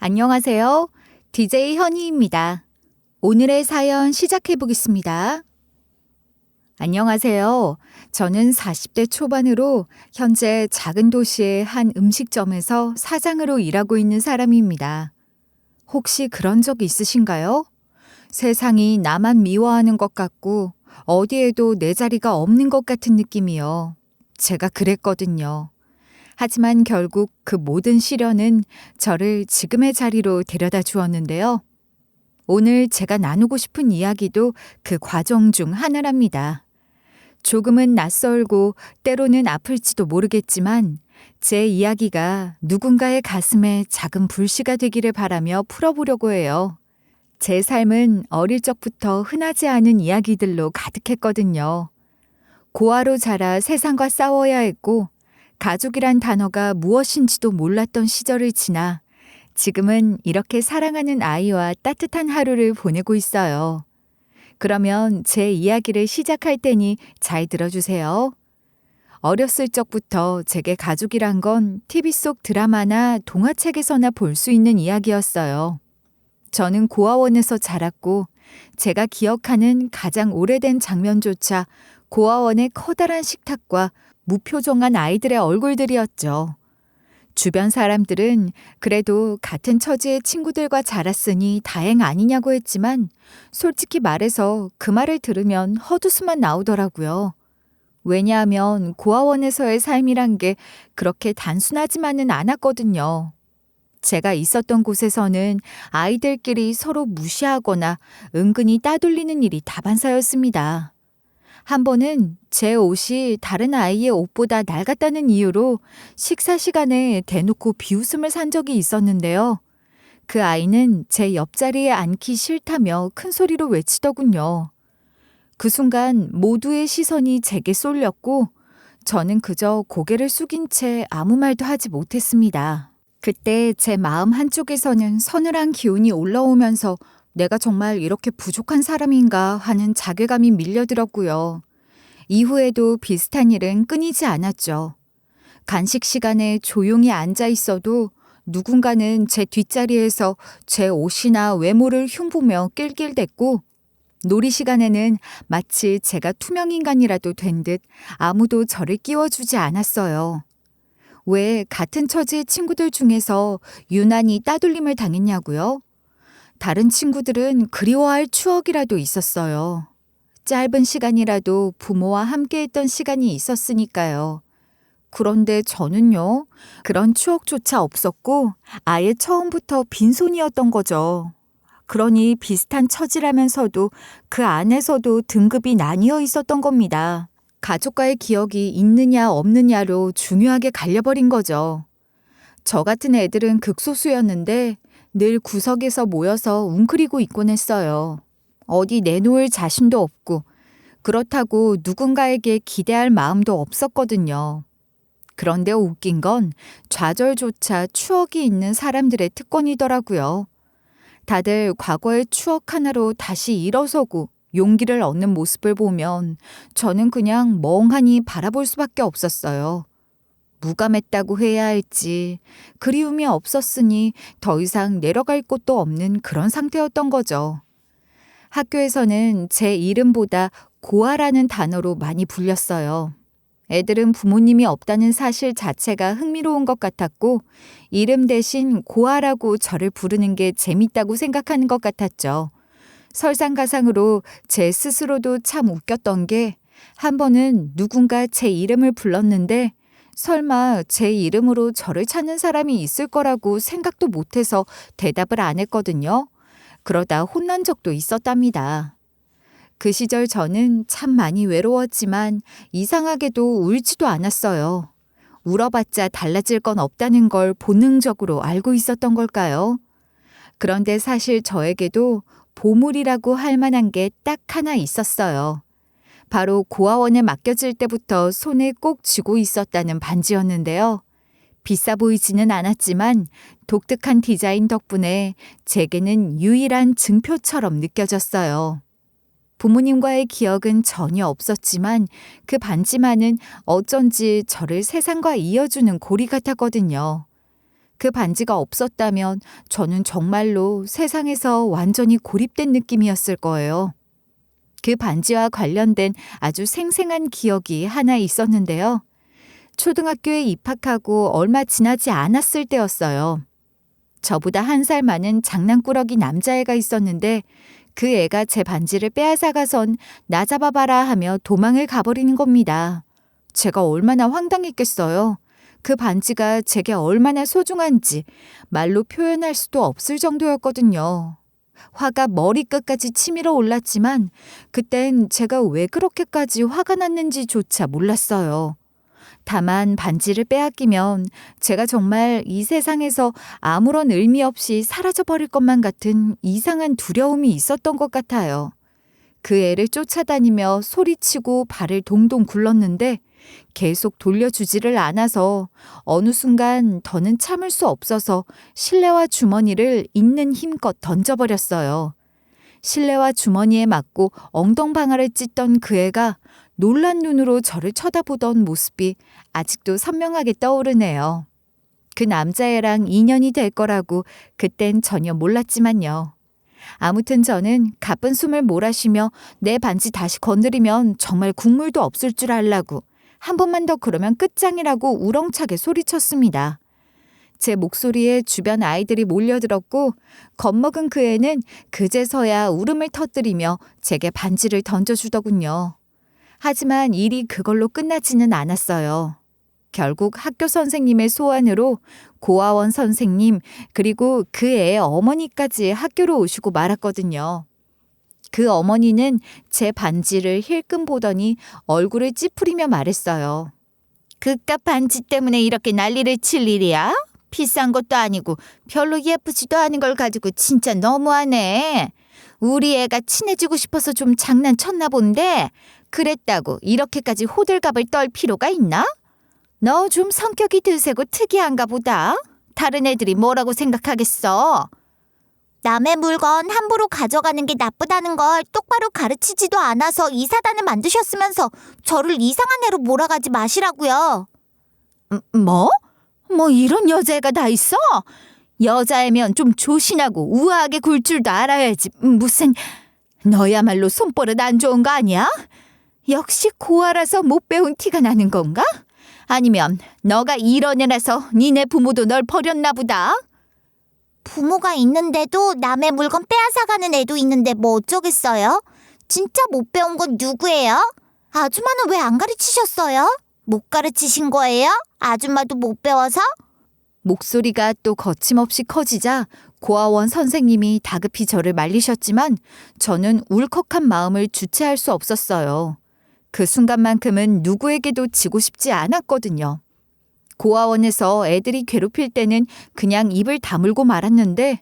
안녕하세요. DJ 현희입니다. 오늘의 사연 시작해 보겠습니다. 안녕하세요. 저는 40대 초반으로 현재 작은 도시의 한 음식점에서 사장으로 일하고 있는 사람입니다. 혹시 그런 적 있으신가요? 세상이 나만 미워하는 것 같고 어디에도 내 자리가 없는 것 같은 느낌이요. 제가 그랬거든요. 하지만 결국 그 모든 시련은 저를 지금의 자리로 데려다 주었는데요. 오늘 제가 나누고 싶은 이야기도 그 과정 중 하나랍니다. 조금은 낯설고 때로는 아플지도 모르겠지만 제 이야기가 누군가의 가슴에 작은 불씨가 되기를 바라며 풀어보려고 해요. 제 삶은 어릴 적부터 흔하지 않은 이야기들로 가득했거든요. 고아로 자라 세상과 싸워야 했고 가족이란 단어가 무엇인지도 몰랐던 시절을 지나 지금은 이렇게 사랑하는 아이와 따뜻한 하루를 보내고 있어요. 그러면 제 이야기를 시작할 테니 잘 들어주세요. 어렸을 적부터 제게 가족이란 건 TV 속 드라마나 동화책에서나 볼 수 있는 이야기였어요. 저는 고아원에서 자랐고 제가 기억하는 가장 오래된 장면조차 고아원의 커다란 식탁과 무표정한 아이들의 얼굴들이었죠. 주변 사람들은 그래도 같은 처지의 친구들과 자랐으니 다행 아니냐고 했지만 솔직히 말해서 그 말을 들으면 헛웃음만 나오더라고요. 왜냐하면 고아원에서의 삶이란 게 그렇게 단순하지만은 않았거든요. 제가 있었던 곳에서는 아이들끼리 서로 무시하거나 은근히 따돌리는 일이 다반사였습니다. 한 번은 제 옷이 다른 아이의 옷보다 낡았다는 이유로 식사 시간에 대놓고 비웃음을 산 적이 있었는데요. 그 아이는 제 옆자리에 앉기 싫다며 큰 소리로 외치더군요. 그 순간 모두의 시선이 제게 쏠렸고 저는 그저 고개를 숙인 채 아무 말도 하지 못했습니다. 그때 제 마음 한쪽에서는 서늘한 기운이 올라오면서 내가 정말 이렇게 부족한 사람인가 하는 자괴감이 밀려들었고요. 이후에도 비슷한 일은 끊이지 않았죠. 간식 시간에 조용히 앉아 있어도 누군가는 제 뒷자리에서 제 옷이나 외모를 흉보며 낄낄댔고 놀이 시간에는 마치 제가 투명인간이라도 된 듯 아무도 저를 끼워주지 않았어요. 왜 같은 처지의 친구들 중에서 유난히 따돌림을 당했냐고요? 다른 친구들은 그리워할 추억이라도 있었어요. 짧은 시간이라도 부모와 함께했던 시간이 있었으니까요. 그런데 저는요, 그런 추억조차 없었고 아예 처음부터 빈손이었던 거죠. 그러니 비슷한 처지라면서도 그 안에서도 등급이 나뉘어 있었던 겁니다. 가족과의 기억이 있느냐 없느냐로 중요하게 갈려버린 거죠. 저 같은 애들은 극소수였는데 늘 구석에서 모여서 웅크리고 있곤 했어요. 어디 내놓을 자신도 없고 그렇다고 누군가에게 기대할 마음도 없었거든요. 그런데 웃긴 건 좌절조차 추억이 있는 사람들의 특권이더라고요. 다들 과거의 추억 하나로 다시 일어서고 용기를 얻는 모습을 보면 저는 그냥 멍하니 바라볼 수밖에 없었어요. 무감했다고 해야 할지 그리움이 없었으니 더 이상 내려갈 곳도 없는 그런 상태였던 거죠. 학교에서는 제 이름보다 고아라는 단어로 많이 불렸어요. 애들은 부모님이 없다는 사실 자체가 흥미로운 것 같았고 이름 대신 고아라고 저를 부르는 게 재밌다고 생각하는 것 같았죠. 설상가상으로 제 스스로도 참 웃겼던 게 한 번은 누군가 제 이름을 불렀는데 설마 제 이름으로 저를 찾는 사람이 있을 거라고 생각도 못해서 대답을 안 했거든요. 그러다 혼난 적도 있었답니다. 그 시절 저는 참 많이 외로웠지만 이상하게도 울지도 않았어요. 울어봤자 달라질 건 없다는 걸 본능적으로 알고 있었던 걸까요? 그런데 사실 저에게도 보물이라고 할 만한 게 딱 하나 있었어요. 바로 고아원에 맡겨질 때부터 손에 꼭 쥐고 있었다는 반지였는데요. 비싸 보이지는 않았지만 독특한 디자인 덕분에 제게는 유일한 증표처럼 느껴졌어요. 부모님과의 기억은 전혀 없었지만 그 반지만은 어쩐지 저를 세상과 이어주는 고리 같았거든요. 그 반지가 없었다면 저는 정말로 세상에서 완전히 고립된 느낌이었을 거예요. 그 반지와 관련된 아주 생생한 기억이 하나 있었는데요. 초등학교에 입학하고 얼마 지나지 않았을 때였어요. 저보다 1살 많은 장난꾸러기 남자애가 있었는데 그 애가 제 반지를 빼앗아가선 나 잡아봐라 하며 도망을 가버리는 겁니다. 제가 얼마나 황당했겠어요. 그 반지가 제게 얼마나 소중한지 말로 표현할 수도 없을 정도였거든요. 화가 머리끝까지 치밀어 올랐지만 그땐 제가 왜 그렇게까지 화가 났는지조차 몰랐어요. 다만 반지를 빼앗기면 제가 정말 이 세상에서 아무런 의미 없이 사라져버릴 것만 같은 이상한 두려움이 있었던 것 같아요. 그 애를 쫓아다니며 소리치고 발을 동동 굴렀는데 계속 돌려주지를 않아서 어느 순간 더는 참을 수 없어서 실내화 주머니를 있는 힘껏 던져버렸어요. 실내화 주머니에 맞고 엉덩방아를 찢던 그 애가 놀란 눈으로 저를 쳐다보던 모습이 아직도 선명하게 떠오르네요. 그 남자애랑 인연이 될 거라고 그땐 전혀 몰랐지만요. 아무튼 저는 가쁜 숨을 몰아쉬며 내 반지 다시 건드리면 정말 국물도 없을 줄 알라고 한 번만 더 그러면 끝장이라고 우렁차게 소리쳤습니다. 제 목소리에 주변 아이들이 몰려들었고 겁먹은 그 애는 그제서야 울음을 터뜨리며 제게 반지를 던져주더군요. 하지만 일이 그걸로 끝나지는 않았어요. 결국 학교 선생님의 소환으로 고아원 선생님 그리고 그 애의 어머니까지 학교로 오시고 말았거든요. 그 어머니는 제 반지를 힐끔 보더니 얼굴을 찌푸리며 말했어요. 그깟 반지 때문에 이렇게 난리를 칠 일이야? 비싼 것도 아니고 별로 예쁘지도 않은 걸 가지고 진짜 너무하네. 우리 애가 친해지고 싶어서 좀 장난쳤나 본데 그랬다고 이렇게까지 호들갑을 떨 필요가 있나? 너 좀 성격이 드세고 특이한가 보다. 다른 애들이 뭐라고 생각하겠어? 남의 물건 함부로 가져가는 게 나쁘다는 걸 똑바로 가르치지도 않아서 이사단을 만드셨으면서 저를 이상한 애로 몰아가지 마시라고요. 뭐? 뭐 이런 여자애가 다 있어? 여자애면 좀 조신하고 우아하게 굴 줄도 알아야지. 무슨 너야말로 손버릇 안 좋은 거 아니야? 역시 고아라서 못 배운 티가 나는 건가? 아니면 너가 이런 애라서 니네 부모도 널 버렸나 보다. 부모가 있는데도 남의 물건 빼앗아가는 애도 있는데 뭐 어쩌겠어요? 진짜 못 배운 건 누구예요? 아줌마는 왜 안 가르치셨어요? 못 가르치신 거예요? 아줌마도 못 배워서? 목소리가 또 거침없이 커지자 고아원 선생님이 다급히 저를 말리셨지만 저는 울컥한 마음을 주체할 수 없었어요. 그 순간만큼은 누구에게도 지고 싶지 않았거든요. 고아원에서 애들이 괴롭힐 때는 그냥 입을 다물고 말았는데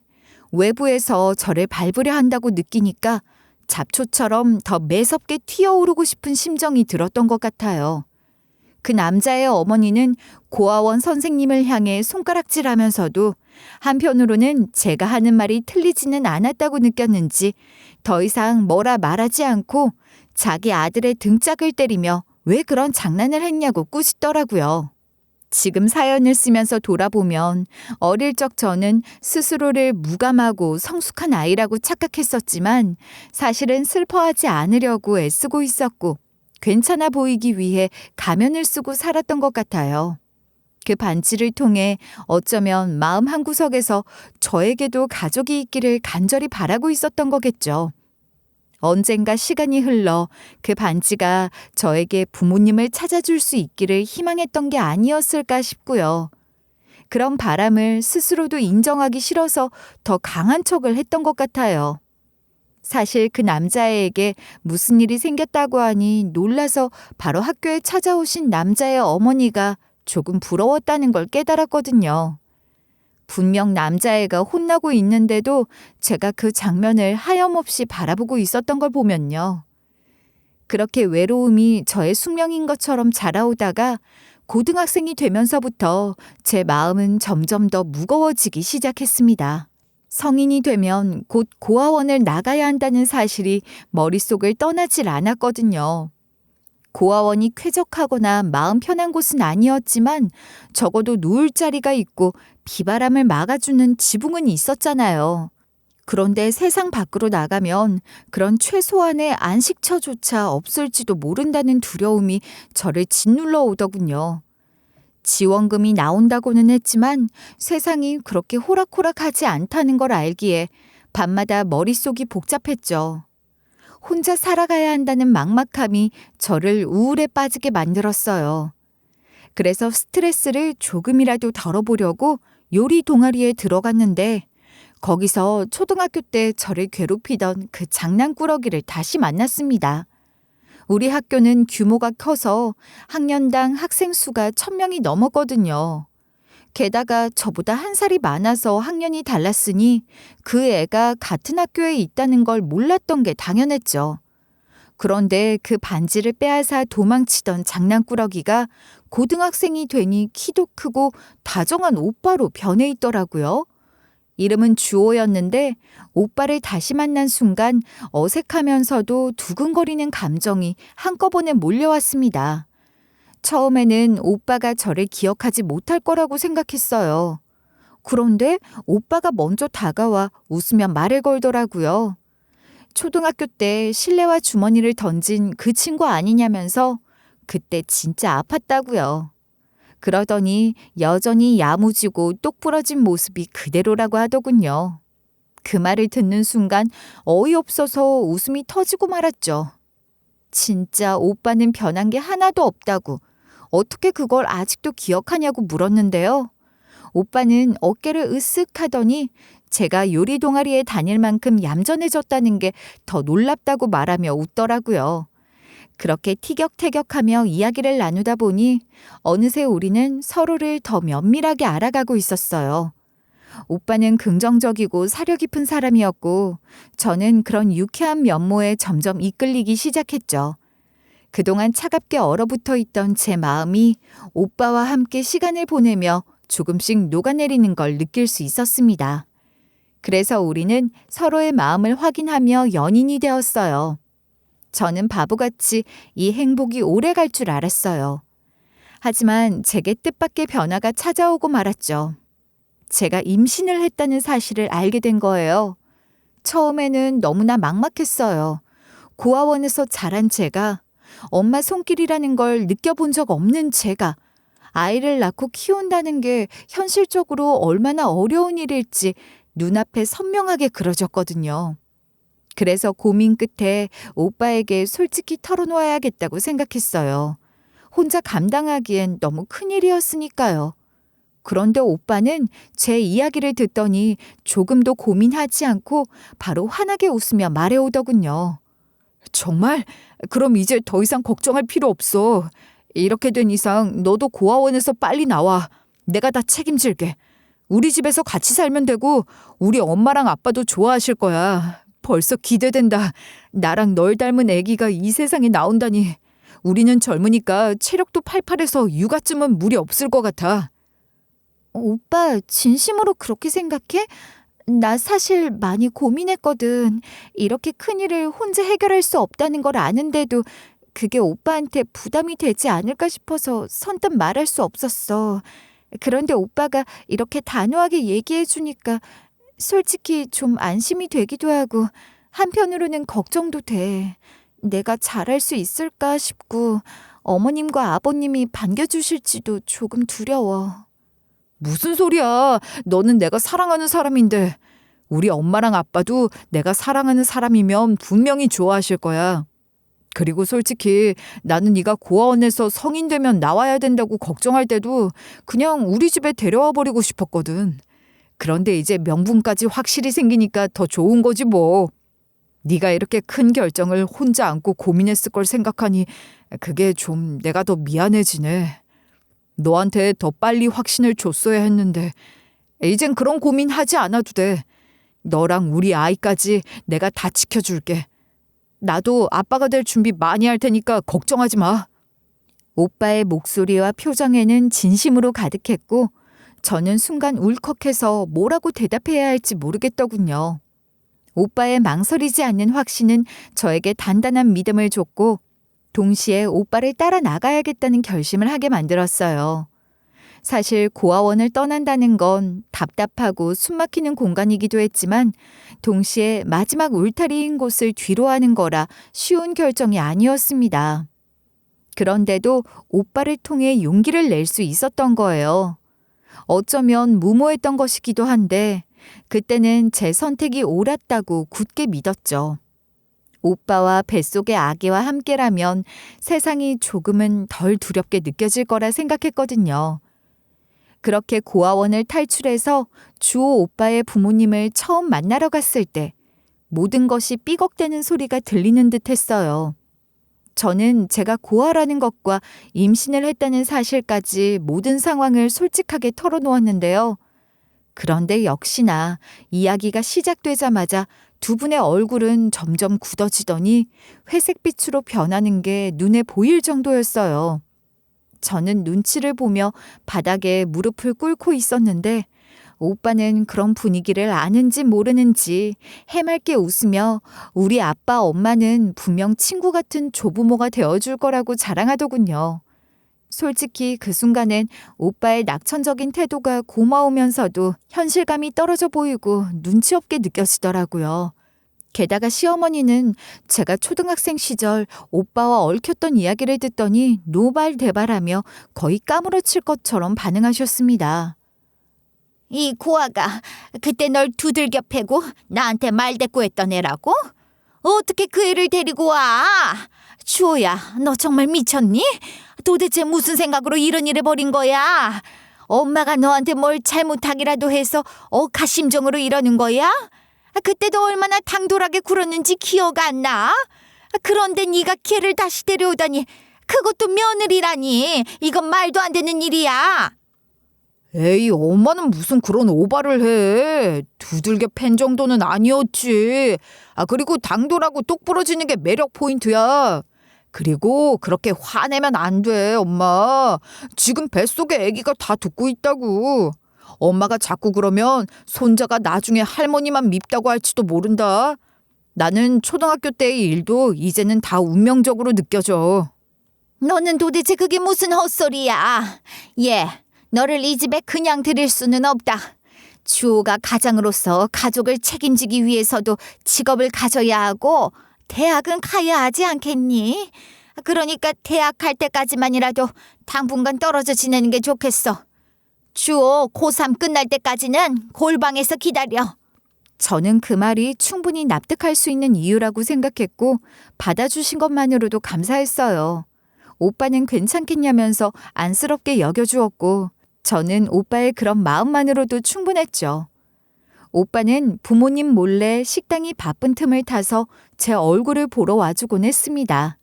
외부에서 저를 밟으려 한다고 느끼니까 잡초처럼 더 매섭게 튀어오르고 싶은 심정이 들었던 것 같아요. 그 남자의 어머니는 고아원 선생님을 향해 손가락질하면서도 한편으로는 제가 하는 말이 틀리지는 않았다고 느꼈는지 더 이상 뭐라 말하지 않고 자기 아들의 등짝을 때리며 왜 그런 장난을 했냐고 꾸짖더라고요. 지금 사연을 쓰면서 돌아보면 어릴 적 저는 스스로를 무감하고 성숙한 아이라고 착각했었지만 사실은 슬퍼하지 않으려고 애쓰고 있었고 괜찮아 보이기 위해 가면을 쓰고 살았던 것 같아요. 그 반지를 통해 어쩌면 마음 한구석에서 저에게도 가족이 있기를 간절히 바라고 있었던 거겠죠. 언젠가 시간이 흘러 그 반지가 저에게 부모님을 찾아줄 수 있기를 희망했던 게 아니었을까 싶고요. 그런 바람을 스스로도 인정하기 싫어서 더 강한 척을 했던 것 같아요. 사실 그 남자애에게 무슨 일이 생겼다고 하니 놀라서 바로 학교에 찾아오신 남자의 어머니가 조금 부러웠다는 걸 깨달았거든요. 분명 남자애가 혼나고 있는데도 제가 그 장면을 하염없이 바라보고 있었던 걸 보면요. 그렇게 외로움이 저의 숙명인 것처럼 자라오다가 고등학생이 되면서부터 제 마음은 점점 더 무거워지기 시작했습니다. 성인이 되면 곧 고아원을 나가야 한다는 사실이 머릿속을 떠나질 않았거든요. 고아원이 쾌적하거나 마음 편한 곳은 아니었지만 적어도 누울 자리가 있고 비바람을 막아주는 지붕은 있었잖아요. 그런데 세상 밖으로 나가면 그런 최소한의 안식처조차 없을지도 모른다는 두려움이 저를 짓눌러 오더군요. 지원금이 나온다고는 했지만 세상이 그렇게 호락호락하지 않다는 걸 알기에 밤마다 머릿속이 복잡했죠. 혼자 살아가야 한다는 막막함이 저를 우울에 빠지게 만들었어요. 그래서 스트레스를 조금이라도 덜어보려고 요리 동아리에 들어갔는데 거기서 초등학교 때 저를 괴롭히던 그 장난꾸러기를 다시 만났습니다. 우리 학교는 규모가 커서 학년당 학생 수가 1,000명이 넘었거든요. 게다가 저보다 한 살이 많아서 학년이 달랐으니 그 애가 같은 학교에 있다는 걸 몰랐던 게 당연했죠. 그런데 그 반지를 빼앗아 도망치던 장난꾸러기가 고등학생이 되니 키도 크고 다정한 오빠로 변해 있더라고요. 이름은 주호였는데 오빠를 다시 만난 순간 어색하면서도 두근거리는 감정이 한꺼번에 몰려왔습니다. 처음에는 오빠가 저를 기억하지 못할 거라고 생각했어요. 그런데 오빠가 먼저 다가와 웃으며 말을 걸더라고요. 초등학교 때 실내화 주머니를 던진 그 친구 아니냐면서 그때 진짜 아팠다고요. 그러더니 여전히 야무지고 똑부러진 모습이 그대로라고 하더군요. 그 말을 듣는 순간 어이없어서 웃음이 터지고 말았죠. 진짜 오빠는 변한 게 하나도 없다고 어떻게 그걸 아직도 기억하냐고 물었는데요. 오빠는 어깨를 으쓱 하더니 제가 요리 동아리에 다닐 만큼 얌전해졌다는 게 더 놀랍다고 말하며 웃더라고요. 그렇게 티격태격하며 이야기를 나누다 보니 어느새 우리는 서로를 더 면밀하게 알아가고 있었어요. 오빠는 긍정적이고 사려 깊은 사람이었고 저는 그런 유쾌한 면모에 점점 이끌리기 시작했죠. 그동안 차갑게 얼어붙어 있던 제 마음이 오빠와 함께 시간을 보내며 조금씩 녹아내리는 걸 느낄 수 있었습니다. 그래서 우리는 서로의 마음을 확인하며 연인이 되었어요. 저는 바보같이 이 행복이 오래 갈 줄 알았어요. 하지만 제게 뜻밖의 변화가 찾아오고 말았죠. 제가 임신을 했다는 사실을 알게 된 거예요. 처음에는 너무나 막막했어요. 고아원에서 자란 제가, 엄마 손길이라는 걸 느껴본 적 없는 제가, 아이를 낳고 키운다는 게 현실적으로 얼마나 어려운 일일지 눈앞에 선명하게 그려졌거든요. 그래서 고민 끝에 오빠에게 솔직히 털어놓아야겠다고 생각했어요. 혼자 감당하기엔 너무 큰일이었으니까요. 그런데 오빠는 제 이야기를 듣더니 조금도 고민하지 않고 바로 환하게 웃으며 말해오더군요. 정말? 그럼 이제 더 이상 걱정할 필요 없어. 이렇게 된 이상 너도 고아원에서 빨리 나와. 내가 다 책임질게. 우리 집에서 같이 살면 되고 우리 엄마랑 아빠도 좋아하실 거야. 벌써 기대된다. 나랑 널 닮은 아기가 이 세상에 나온다니. 우리는 젊으니까 체력도 팔팔해서 육아쯤은 무리 없을 것 같아. 오빠 진심으로 그렇게 생각해? 나 사실 많이 고민했거든. 이렇게 큰일을 혼자 해결할 수 없다는 걸 아는데도 그게 오빠한테 부담이 되지 않을까 싶어서 선뜻 말할 수 없었어. 그런데 오빠가 이렇게 단호하게 얘기해 주니까 솔직히 좀 안심이 되기도 하고 한편으로는 걱정도 돼. 내가 잘할 수 있을까 싶고 어머님과 아버님이 반겨주실지도 조금 두려워. 무슨 소리야. 너는 내가 사랑하는 사람인데. 우리 엄마랑 아빠도 내가 사랑하는 사람이면 분명히 좋아하실 거야. 그리고 솔직히 나는 네가 고아원에서 성인 되면 나와야 된다고 걱정할 때도 그냥 우리 집에 데려와 버리고 싶었거든. 그런데 이제 명분까지 확실히 생기니까 더 좋은 거지 뭐. 네가 이렇게 큰 결정을 혼자 안고 고민했을 걸 생각하니 그게 좀 내가 더 미안해지네. 너한테 더 빨리 확신을 줬어야 했는데 이젠 그런 고민하지 않아도 돼. 너랑 우리 아이까지 내가 다 지켜줄게. 나도 아빠가 될 준비 많이 할 테니까 걱정하지 마. 오빠의 목소리와 표정에는 진심으로 가득했고 저는 순간 울컥해서 뭐라고 대답해야 할지 모르겠더군요. 오빠의 망설이지 않는 확신은 저에게 단단한 믿음을 줬고 동시에 오빠를 따라 나가야겠다는 결심을 하게 만들었어요. 사실 고아원을 떠난다는 건 답답하고 숨막히는 공간이기도 했지만 동시에 마지막 울타리인 곳을 뒤로하는 거라 쉬운 결정이 아니었습니다. 그런데도 오빠를 통해 용기를 낼 수 있었던 거예요. 어쩌면 무모했던 것이기도 한데 그때는 제 선택이 옳았다고 굳게 믿었죠. 오빠와 뱃속의 아기와 함께라면 세상이 조금은 덜 두렵게 느껴질 거라 생각했거든요. 그렇게 고아원을 탈출해서 주호 오빠의 부모님을 처음 만나러 갔을 때 모든 것이 삐걱대는 소리가 들리는 듯 했어요. 저는 제가 고아라는 것과 임신을 했다는 사실까지 모든 상황을 솔직하게 털어놓았는데요. 그런데 역시나 이야기가 시작되자마자 두 분의 얼굴은 점점 굳어지더니 회색빛으로 변하는 게 눈에 보일 정도였어요. 저는 눈치를 보며 바닥에 무릎을 꿇고 있었는데 오빠는 그런 분위기를 아는지 모르는지 해맑게 웃으며 우리 아빠 엄마는 분명 친구 같은 조부모가 되어줄 거라고 자랑하더군요. 솔직히 그 순간엔 오빠의 낙천적인 태도가 고마우면서도 현실감이 떨어져 보이고 눈치 없게 느껴지더라고요. 게다가 시어머니는 제가 초등학생 시절 오빠와 얽혔던 이야기를 듣더니 노발대발하며 거의 까무러칠 것처럼 반응하셨습니다. 이 고아가 그때 널 두들겨 패고 나한테 말대꾸했던 애라고? 어떻게 그 애를 데리고 와? 주호야, 너 정말 미쳤니? 도대체 무슨 생각으로 이런 일을 벌인 거야? 엄마가 너한테 뭘 잘못하기라도 해서 억하심정으로 이러는 거야? 그때도 얼마나 당돌하게 굴었는지 기억 안 나? 그런데 네가 걔를 다시 데려오다니, 그것도 며느리라니. 이건 말도 안 되는 일이야. 에이, 엄마는 무슨 그런 오바를 해. 두들겨 팬 정도는 아니었지. 그리고 당돌하고 똑부러지는 게 매력 포인트야. 그리고 그렇게 화내면 안 돼, 엄마. 지금 뱃속에 아기가 다 듣고 있다고. 엄마가 자꾸 그러면 손자가 나중에 할머니만 밉다고 할지도 모른다. 나는 초등학교 때의 일도 이제는 다 운명적으로 느껴져. 너는 도대체 그게 무슨 헛소리야. 너를 이 집에 그냥 들일 수는 없다. 주호가 가장으로서 가족을 책임지기 위해서도 직업을 가져야 하고 대학은 가야 하지 않겠니? 그러니까 대학 갈 때까지만이라도 당분간 떨어져 지내는 게 좋겠어. 주호 고3 끝날 때까지는 골방에서 기다려. 저는 그 말이 충분히 납득할 수 있는 이유라고 생각했고 받아주신 것만으로도 감사했어요. 오빠는 괜찮겠냐면서 안쓰럽게 여겨주었고 저는 오빠의 그런 마음만으로도 충분했죠. 오빠는 부모님 몰래 식당이 바쁜 틈을 타서 제 얼굴을 보러 와주곤 했습니다.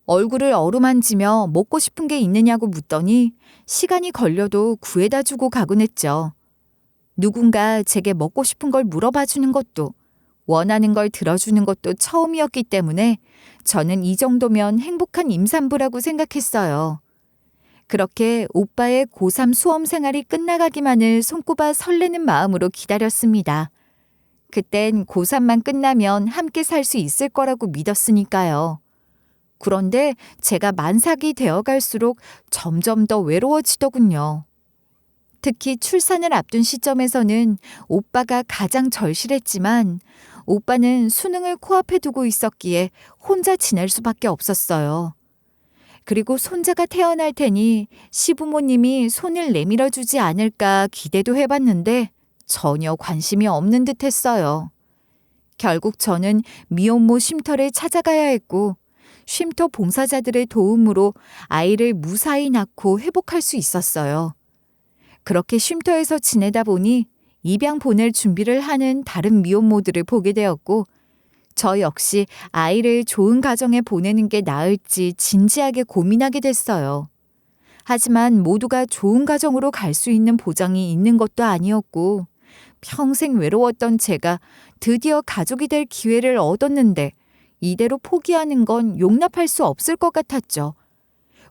얼굴을 어루만지며 먹고 싶은 게 있느냐고 묻더니 시간이 걸려도 구해다 주고 가곤 했죠. 누군가 제게 먹고 싶은 걸 물어봐 주는 것도 원하는 걸 들어주는 것도 처음이었기 때문에 저는 이 정도면 행복한 임산부라고 생각했어요. 그렇게 오빠의 고3 수험 생활이 끝나가기만을 손꼽아 설레는 마음으로 기다렸습니다. 그땐 고3만 끝나면 함께 살 수 있을 거라고 믿었으니까요. 그런데 제가 만삭이 되어갈수록 점점 더 외로워지더군요. 특히 출산을 앞둔 시점에서는 오빠가 가장 절실했지만 오빠는 수능을 코앞에 두고 있었기에 혼자 지낼 수밖에 없었어요. 그리고 손자가 태어날 테니 시부모님이 손을 내밀어 주지 않을까 기대도 해봤는데 전혀 관심이 없는 듯 했어요. 결국 저는 미혼모 쉼터를 찾아가야 했고 쉼터 봉사자들의 도움으로 아이를 무사히 낳고 회복할 수 있었어요. 그렇게 쉼터에서 지내다 보니 입양 보낼 준비를 하는 다른 미혼모들을 보게 되었고 저 역시 아이를 좋은 가정에 보내는 게 나을지 진지하게 고민하게 됐어요. 하지만 모두가 좋은 가정으로 갈 수 있는 보장이 있는 것도 아니었고 평생 외로웠던 제가 드디어 가족이 될 기회를 얻었는데 이대로 포기하는 건 용납할 수 없을 것 같았죠.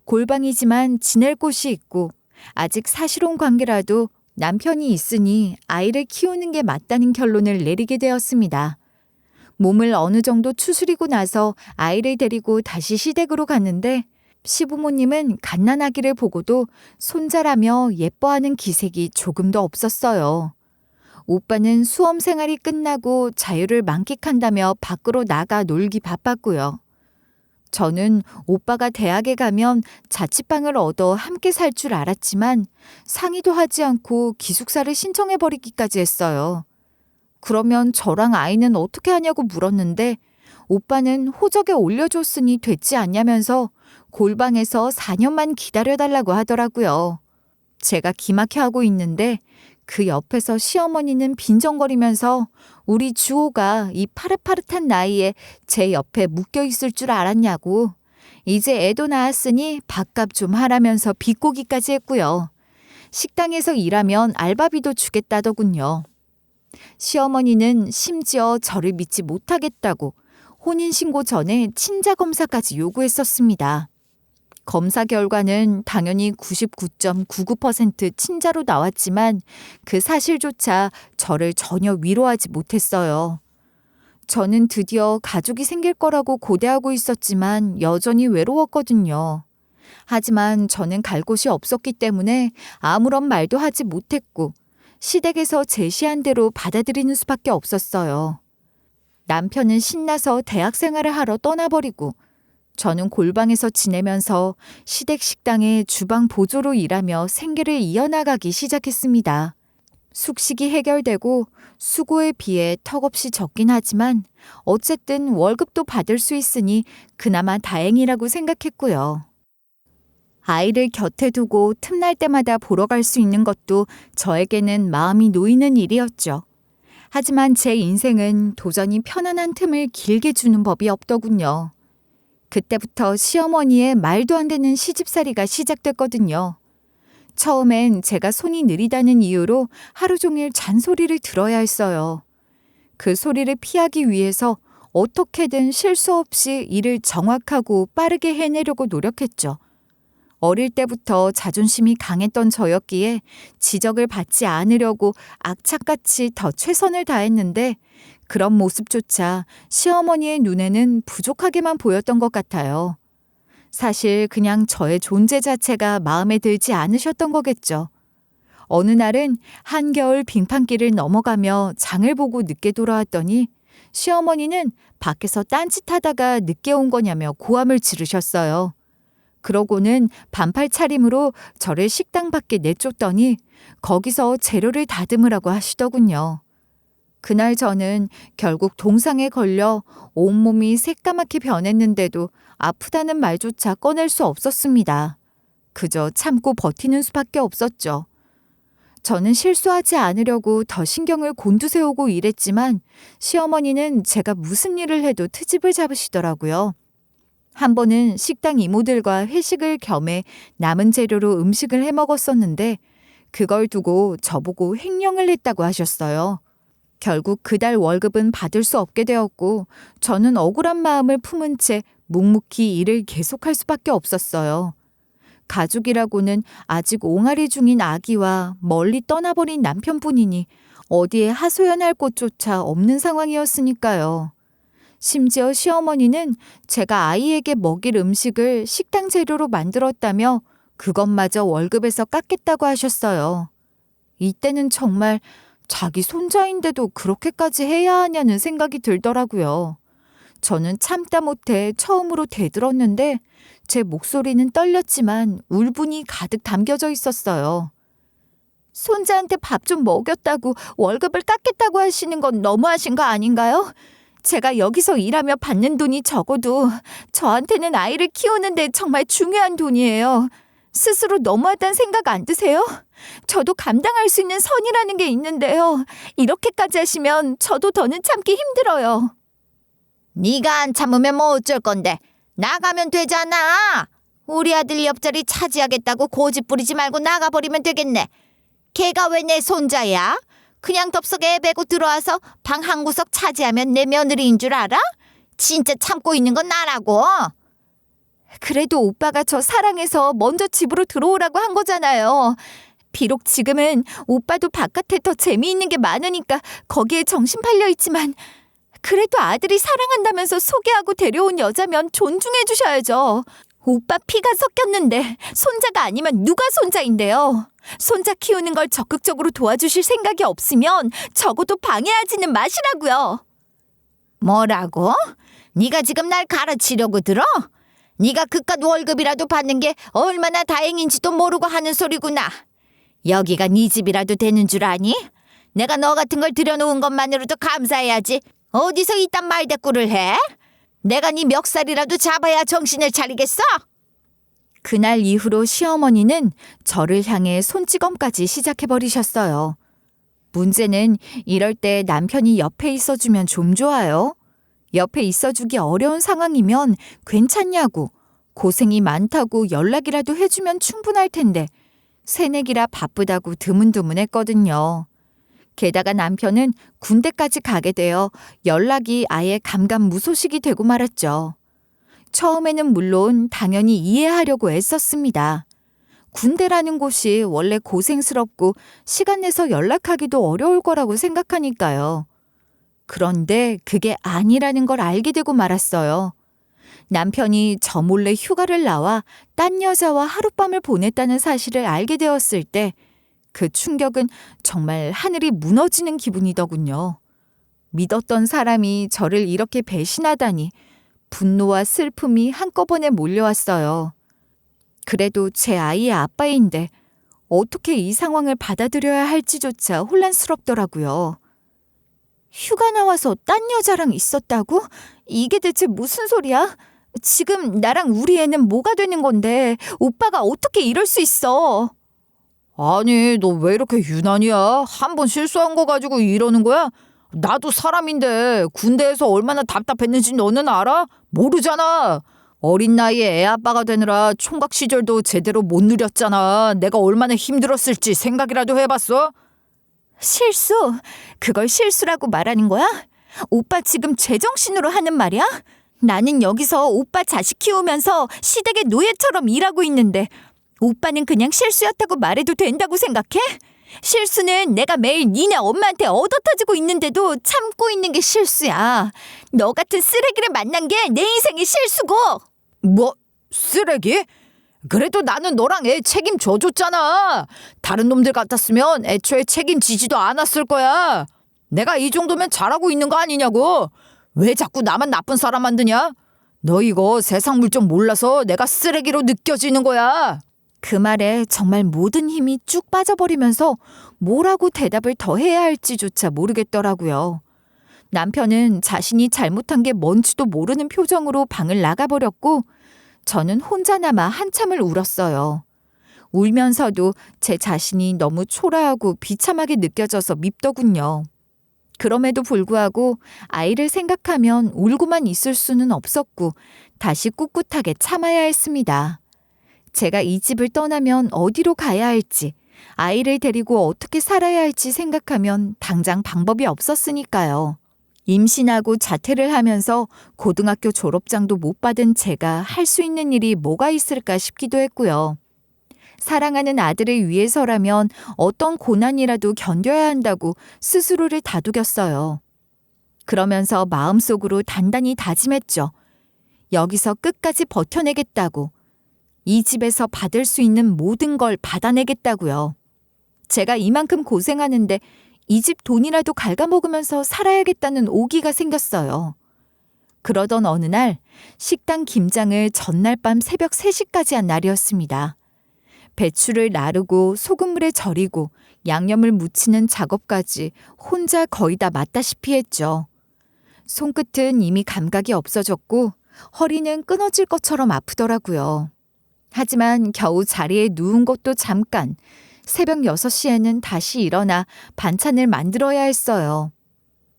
골방이지만 지낼 곳이 있고 아직 사실혼 관계라도 남편이 있으니 아이를 키우는 게 맞다는 결론을 내리게 되었습니다. 몸을 어느 정도 추스리고 나서 아이를 데리고 다시 시댁으로 갔는데 시부모님은 갓난아기를 보고도 손자라며 예뻐하는 기색이 조금도 없었어요. 오빠는 수험 생활이 끝나고 자유를 만끽한다며 밖으로 나가 놀기 바빴고요. 저는 오빠가 대학에 가면 자취방을 얻어 함께 살 줄 알았지만 상의도 하지 않고 기숙사를 신청해버리기까지 했어요. 그러면 저랑 아이는 어떻게 하냐고 물었는데 오빠는 호적에 올려줬으니 됐지 않냐면서 골방에서 4년만 기다려달라고 하더라고요. 제가 기막혀하고 있는데 그 옆에서 시어머니는 빈정거리면서 우리 주호가 이 파릇파릇한 나이에 제 옆에 묶여있을 줄 알았냐고. 이제 애도 낳았으니 밥값 좀 하라면서 비꼬기까지 했고요. 식당에서 일하면 알바비도 주겠다더군요. 시어머니는 심지어 저를 믿지 못하겠다고 혼인신고 전에 친자 검사까지 요구했었습니다. 검사 결과는 당연히 99.99% 친자로 나왔지만 그 사실조차 저를 전혀 위로하지 못했어요. 저는 드디어 가족이 생길 거라고 고대하고 있었지만 여전히 외로웠거든요. 하지만 저는 갈 곳이 없었기 때문에 아무런 말도 하지 못했고 시댁에서 제시한 대로 받아들이는 수밖에 없었어요. 남편은 신나서 대학 생활을 하러 떠나버리고 저는 골방에서 지내면서 시댁 식당의 주방 보조로 일하며 생계를 이어나가기 시작했습니다. 숙식이 해결되고 수고에 비해 턱없이 적긴 하지만 어쨌든 월급도 받을 수 있으니 그나마 다행이라고 생각했고요. 아이를 곁에 두고 틈날 때마다 보러 갈 수 있는 것도 저에게는 마음이 놓이는 일이었죠. 하지만 제 인생은 도저히 편안한 틈을 길게 주는 법이 없더군요. 그때부터 시어머니의 말도 안 되는 시집살이가 시작됐거든요. 처음엔 제가 손이 느리다는 이유로 하루 종일 잔소리를 들어야 했어요. 그 소리를 피하기 위해서 어떻게든 실수 없이 일을 정확하고 빠르게 해내려고 노력했죠. 어릴 때부터 자존심이 강했던 저였기에 지적을 받지 않으려고 악착같이 더 최선을 다했는데 그런 모습조차 시어머니의 눈에는 부족하게만 보였던 것 같아요. 사실 그냥 저의 존재 자체가 마음에 들지 않으셨던 거겠죠. 어느 날은 한겨울 빙판길을 넘어가며 장을 보고 늦게 돌아왔더니 시어머니는 밖에서 딴짓하다가 늦게 온 거냐며 고함을 지르셨어요. 그러고는 반팔 차림으로 저를 식당 밖에 내쫓더니 거기서 재료를 다듬으라고 하시더군요. 그날 저는 결국 동상에 걸려 온몸이 새까맣게 변했는데도 아프다는 말조차 꺼낼 수 없었습니다. 그저 참고 버티는 수밖에 없었죠. 저는 실수하지 않으려고 더 신경을 곤두세우고 일했지만 시어머니는 제가 무슨 일을 해도 트집을 잡으시더라고요. 한 번은 식당 이모들과 회식을 겸해 남은 재료로 음식을 해 먹었었는데 그걸 두고 저보고 횡령을 했다고 하셨어요. 결국 그달 월급은 받을 수 없게 되었고 저는 억울한 마음을 품은 채 묵묵히 일을 계속할 수밖에 없었어요. 가족이라고는 아직 옹알이 중인 아기와 멀리 떠나버린 남편뿐이니 어디에 하소연할 곳조차 없는 상황이었으니까요. 심지어 시어머니는 제가 아이에게 먹일 음식을 식당 재료로 만들었다며 그것마저 월급에서 깎겠다고 하셨어요. 이때는 정말 자기 손자인데도 그렇게까지 해야 하냐는 생각이 들더라고요. 저는 참다 못해 처음으로 대들었는데 제 목소리는 떨렸지만 울분이 가득 담겨져 있었어요. 손자한테 밥 좀 먹였다고 월급을 깎겠다고 하시는 건 너무하신 거 아닌가요? 제가 여기서 일하며 받는 돈이 적어도 저한테는 아이를 키우는데 정말 중요한 돈이에요. 스스로 너무하다는 생각 안 드세요? 저도 감당할 수 있는 선이라는 게 있는데요. 이렇게까지 하시면 저도 더는 참기 힘들어요. 네가 안 참으면 뭐 어쩔 건데. 나가면 되잖아. 우리 아들 옆자리 차지하겠다고 고집 부리지 말고 나가버리면 되겠네. 걔가 왜 내 손자야? 그냥 덥석에 베고 들어와서 방 한 구석 차지하면 내 며느리인 줄 알아? 진짜 참고 있는 건 나라고. 그래도 오빠가 저 사랑해서 먼저 집으로 들어오라고 한 거잖아요. 비록 지금은 오빠도 바깥에 더 재미있는 게 많으니까 거기에 정신 팔려 있지만 그래도 아들이 사랑한다면서 소개하고 데려온 여자면 존중해 주셔야죠. 오빠 피가 섞였는데 손자가 아니면 누가 손자인데요? 손자 키우는 걸 적극적으로 도와주실 생각이 없으면 적어도 방해하지는 마시라고요. 뭐라고? 네가 지금 날 가르치려고 들어? 네가 그깟 월급이라도 받는 게 얼마나 다행인지도 모르고 하는 소리구나. 여기가 네 집이라도 되는 줄 아니? 내가 너 같은 걸 들여놓은 것만으로도 감사해야지. 어디서 이딴 말대꾸를 해? 내가 네 멱살이라도 잡아야 정신을 차리겠어? 그날 이후로 시어머니는 저를 향해 손찌검까지 시작해버리셨어요. 문제는 이럴 때 남편이 옆에 있어주면 좀 좋아요. 옆에 있어주기 어려운 상황이면 괜찮냐고, 고생이 많다고 연락이라도 해주면 충분할 텐데 새내기라 바쁘다고 드문드문했거든요. 게다가 남편은 군대까지 가게 되어 연락이 아예 감감무소식이 되고 말았죠. 처음에는 물론 당연히 이해하려고 애썼습니다. 군대라는 곳이 원래 고생스럽고 시간 내서 연락하기도 어려울 거라고 생각하니까요. 그런데 그게 아니라는 걸 알게 되고 말았어요. 남편이 저 몰래 휴가를 나와 딴 여자와 하룻밤을 보냈다는 사실을 알게 되었을 때 그 충격은 정말 하늘이 무너지는 기분이더군요. 믿었던 사람이 저를 이렇게 배신하다니 분노와 슬픔이 한꺼번에 몰려왔어요. 그래도 제 아이의 아빠인데 어떻게 이 상황을 받아들여야 할지조차 혼란스럽더라고요. 휴가 나와서 딴 여자랑 있었다고? 이게 대체 무슨 소리야? 지금 나랑 우리 애는 뭐가 되는 건데 오빠가 어떻게 이럴 수 있어? 아니, 너 왜 이렇게 유난이야? 한 번 실수한 거 가지고 이러는 거야? 나도 사람인데 군대에서 얼마나 답답했는지 너는 알아? 모르잖아. 어린 나이에 애 아빠가 되느라 총각 시절도 제대로 못 누렸잖아. 내가 얼마나 힘들었을지 생각이라도 해봤어? 실수? 그걸 실수라고 말하는 거야? 오빠 지금 제정신으로 하는 말이야? 나는 여기서 오빠 자식 키우면서 시댁의 노예처럼 일하고 있는데 오빠는 그냥 실수였다고 말해도 된다고 생각해? 실수는 내가 매일 니네 엄마한테 얻어터지고 있는데도 참고 있는 게 실수야. 너 같은 쓰레기를 만난 게 내 인생의 실수고. 뭐? 쓰레기? 그래도 나는 너랑 애 책임져줬잖아. 다른 놈들 같았으면 애초에 책임지지도 않았을 거야. 내가 이 정도면 잘하고 있는 거 아니냐고. 왜 자꾸 나만 나쁜 사람 만드냐? 너 이거 세상 물정 몰라서 내가 쓰레기로 느껴지는 거야. 그 말에 정말 모든 힘이 쭉 빠져버리면서 뭐라고 대답을 더 해야 할지조차 모르겠더라고요. 남편은 자신이 잘못한 게 뭔지도 모르는 표정으로 방을 나가버렸고 저는 혼자 남아 한참을 울었어요. 울면서도 제 자신이 너무 초라하고 비참하게 느껴져서 밉더군요. 그럼에도 불구하고 아이를 생각하면 울고만 있을 수는 없었고 다시 꿋꿋하게 참아야 했습니다. 제가 이 집을 떠나면 어디로 가야 할지, 아이를 데리고 어떻게 살아야 할지 생각하면 당장 방법이 없었으니까요. 임신하고 자퇴를 하면서 고등학교 졸업장도 못 받은 제가 할 수 있는 일이 뭐가 있을까 싶기도 했고요. 사랑하는 아들을 위해서라면 어떤 고난이라도 견뎌야 한다고 스스로를 다독였어요. 그러면서 마음속으로 단단히 다짐했죠. 여기서 끝까지 버텨내겠다고. 이 집에서 받을 수 있는 모든 걸 받아내겠다고요. 제가 이만큼 고생하는데 이 집 돈이라도 갉아먹으면서 살아야겠다는 오기가 생겼어요. 그러던 어느 날 식당 김장을 전날 밤 새벽 3시까지 한 날이었습니다. 배추를 나르고 소금물에 절이고 양념을 묻히는 작업까지 혼자 거의 다 맡다시피 했죠. 손끝은 이미 감각이 없어졌고 허리는 끊어질 것처럼 아프더라고요. 하지만 겨우 자리에 누운 것도 잠깐, 새벽 6시에는 다시 일어나 반찬을 만들어야 했어요.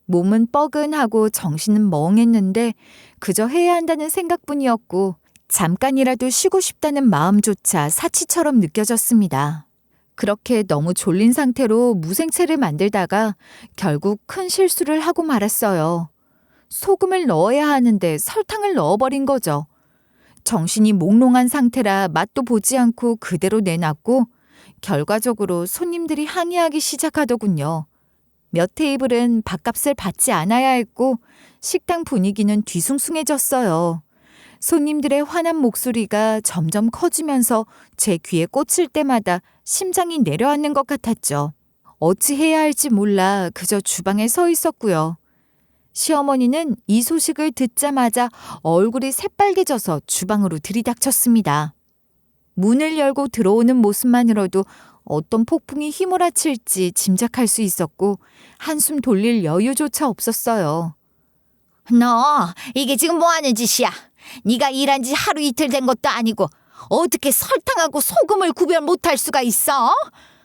몸은 뻐근하고 정신은 멍했는데 그저 해야 한다는 생각뿐이었고 잠깐이라도 쉬고 싶다는 마음조차 사치처럼 느껴졌습니다. 그렇게 너무 졸린 상태로 무생채를 만들다가 결국 큰 실수를 하고 말았어요. 소금을 넣어야 하는데 설탕을 넣어버린 거죠. 정신이 몽롱한 상태라 맛도 보지 않고 그대로 내놨고 결과적으로 손님들이 항의하기 시작하더군요. 몇 테이블은 밥값을 받지 않아야 했고 식당 분위기는 뒤숭숭해졌어요. 손님들의 화난 목소리가 점점 커지면서 제 귀에 꽂힐 때마다 심장이 내려앉는 것 같았죠. 어찌해야 할지 몰라 그저 주방에 서 있었고요. 시어머니는 이 소식을 듣자마자 얼굴이 새빨개져서 주방으로 들이닥쳤습니다. 문을 열고 들어오는 모습만으로도 어떤 폭풍이 휘몰아칠지 짐작할 수 있었고 한숨 돌릴 여유조차 없었어요. 너 이게 지금 뭐 하는 짓이야? 네가 일한 지 하루 이틀 된 것도 아니고 어떻게 설탕하고 소금을 구별 못할 수가 있어?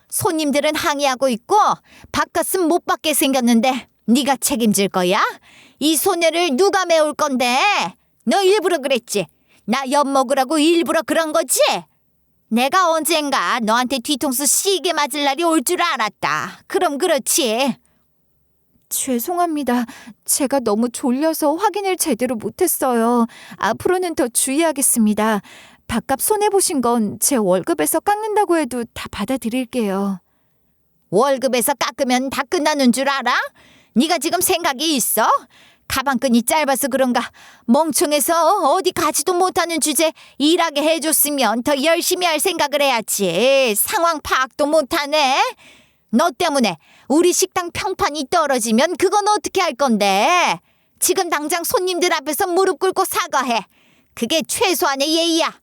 손님들은 항의하고 있고 밥값은 못 받게 생겼는데 네가 책임질 거야? 이 손해를 누가 메울 건데? 너 일부러 그랬지? 나 엿먹으라고 일부러 그런 거지? 내가 언젠가 너한테 뒤통수 시게 맞을 날이 올 줄 알았다. 그럼 그렇지. 죄송합니다. 제가 너무 졸려서 확인을 제대로 못했어요. 앞으로는 더 주의하겠습니다. 밥값 손해보신 건 제 월급에서 깎는다고 해도 다 받아드릴게요. 월급에서 깎으면 다 끝나는 줄 알아? 네가 지금 생각이 있어? 가방끈이 짧아서 그런가 멍청해서 어디 가지도 못하는 주제 일하게 해줬으면 더 열심히 할 생각을 해야지. 상황 파악도 못하네. 너 때문에 우리 식당 평판이 떨어지면 그건 어떻게 할 건데? 지금 당장 손님들 앞에서 무릎 꿇고 사과해. 그게 최소한의 예의야.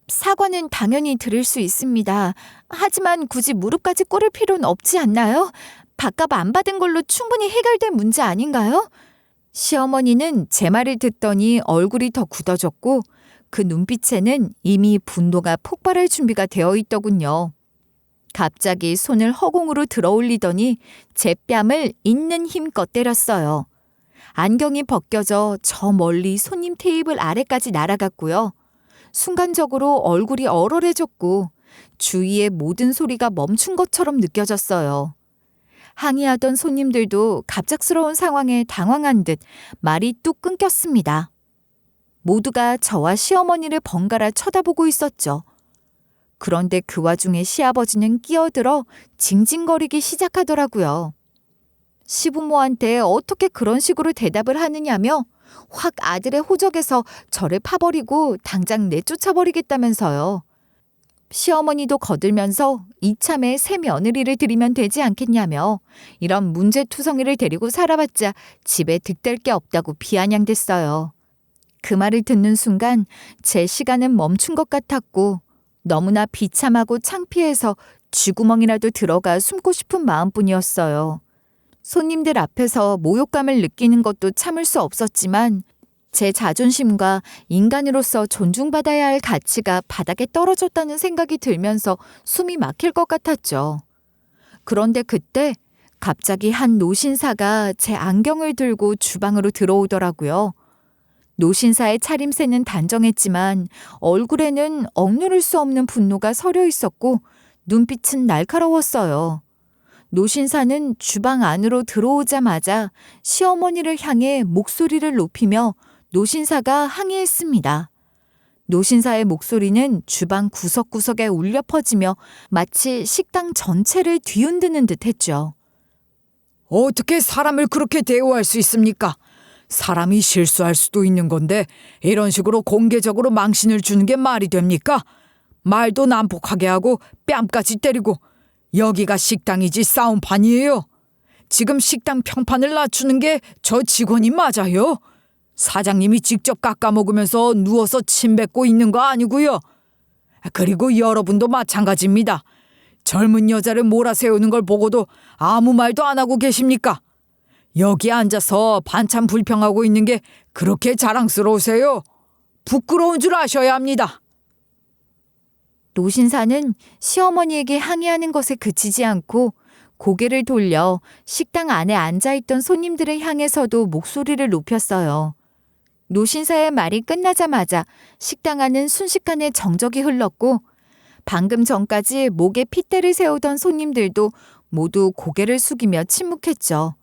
사과는 당연히 드릴 수 있습니다. 하지만 굳이 무릎까지 꿇을 필요는 없지 않나요? 밥값 안 받은 걸로 충분히 해결될 문제 아닌가요? 시어머니는 제 말을 듣더니 얼굴이 더 굳어졌고 그 눈빛에는 이미 분노가 폭발할 준비가 되어 있더군요. 갑자기 손을 허공으로 들어 올리더니 제 뺨을 있는 힘껏 때렸어요. 안경이 벗겨져 저 멀리 손님 테이블 아래까지 날아갔고요. 순간적으로 얼굴이 얼얼해졌고 주위의 모든 소리가 멈춘 것처럼 느껴졌어요. 항의하던 손님들도 갑작스러운 상황에 당황한 듯 말이 뚝 끊겼습니다. 모두가 저와 시어머니를 번갈아 쳐다보고 있었죠. 그런데 그 와중에 시아버지는 끼어들어 징징거리기 시작하더라고요. 시부모한테 어떻게 그런 식으로 대답을 하느냐며 확 아들의 호적에서 저를 파버리고 당장 내쫓아버리겠다면서요. 시어머니도 거들면서 이참에 새 며느리를 들이면 되지 않겠냐며 이런 문제투성이를 데리고 살아봤자 집에 득될 게 없다고 비아냥댔어요. 그 말을 듣는 순간 제 시간은 멈춘 것 같았고 너무나 비참하고 창피해서 쥐구멍이라도 들어가 숨고 싶은 마음뿐이었어요. 손님들 앞에서 모욕감을 느끼는 것도 참을 수 없었지만 제 자존심과 인간으로서 존중받아야 할 가치가 바닥에 떨어졌다는 생각이 들면서 숨이 막힐 것 같았죠. 그런데 그때 갑자기 한 노신사가 제 안경을 들고 주방으로 들어오더라고요. 노신사의 차림새는 단정했지만 얼굴에는 억누를 수 없는 분노가 서려 있었고 눈빛은 날카로웠어요. 노신사는 주방 안으로 들어오자마자 시어머니를 향해 목소리를 높이며 노신사가 항의했습니다. 노신사의 목소리는 주방 구석구석에 울려 퍼지며 마치 식당 전체를 뒤흔드는 듯 했죠. 어떻게 사람을 그렇게 대우할 수 있습니까? 사람이 실수할 수도 있는 건데 이런 식으로 공개적으로 망신을 주는 게 말이 됩니까? 말도 난폭하게 하고 뺨까지 때리고 여기가 식당이지 싸움판이에요. 지금 식당 평판을 낮추는 게 저 직원이 맞아요? 사장님이 직접 깎아먹으면서 누워서 침 뱉고 있는 거 아니고요. 그리고 여러분도 마찬가지입니다. 젊은 여자를 몰아세우는 걸 보고도 아무 말도 안 하고 계십니까? 여기 앉아서 반찬 불평하고 있는 게 그렇게 자랑스러우세요? 부끄러운 줄 아셔야 합니다. 노신사는 시어머니에게 항의하는 것에 그치지 않고 고개를 돌려 식당 안에 앉아있던 손님들을 향해서도 목소리를 높였어요. 노신사의 말이 끝나자마자 식당 안은 순식간에 정적이 흘렀고 방금 전까지 목에 핏대를 세우던 손님들도 모두 고개를 숙이며 침묵했죠.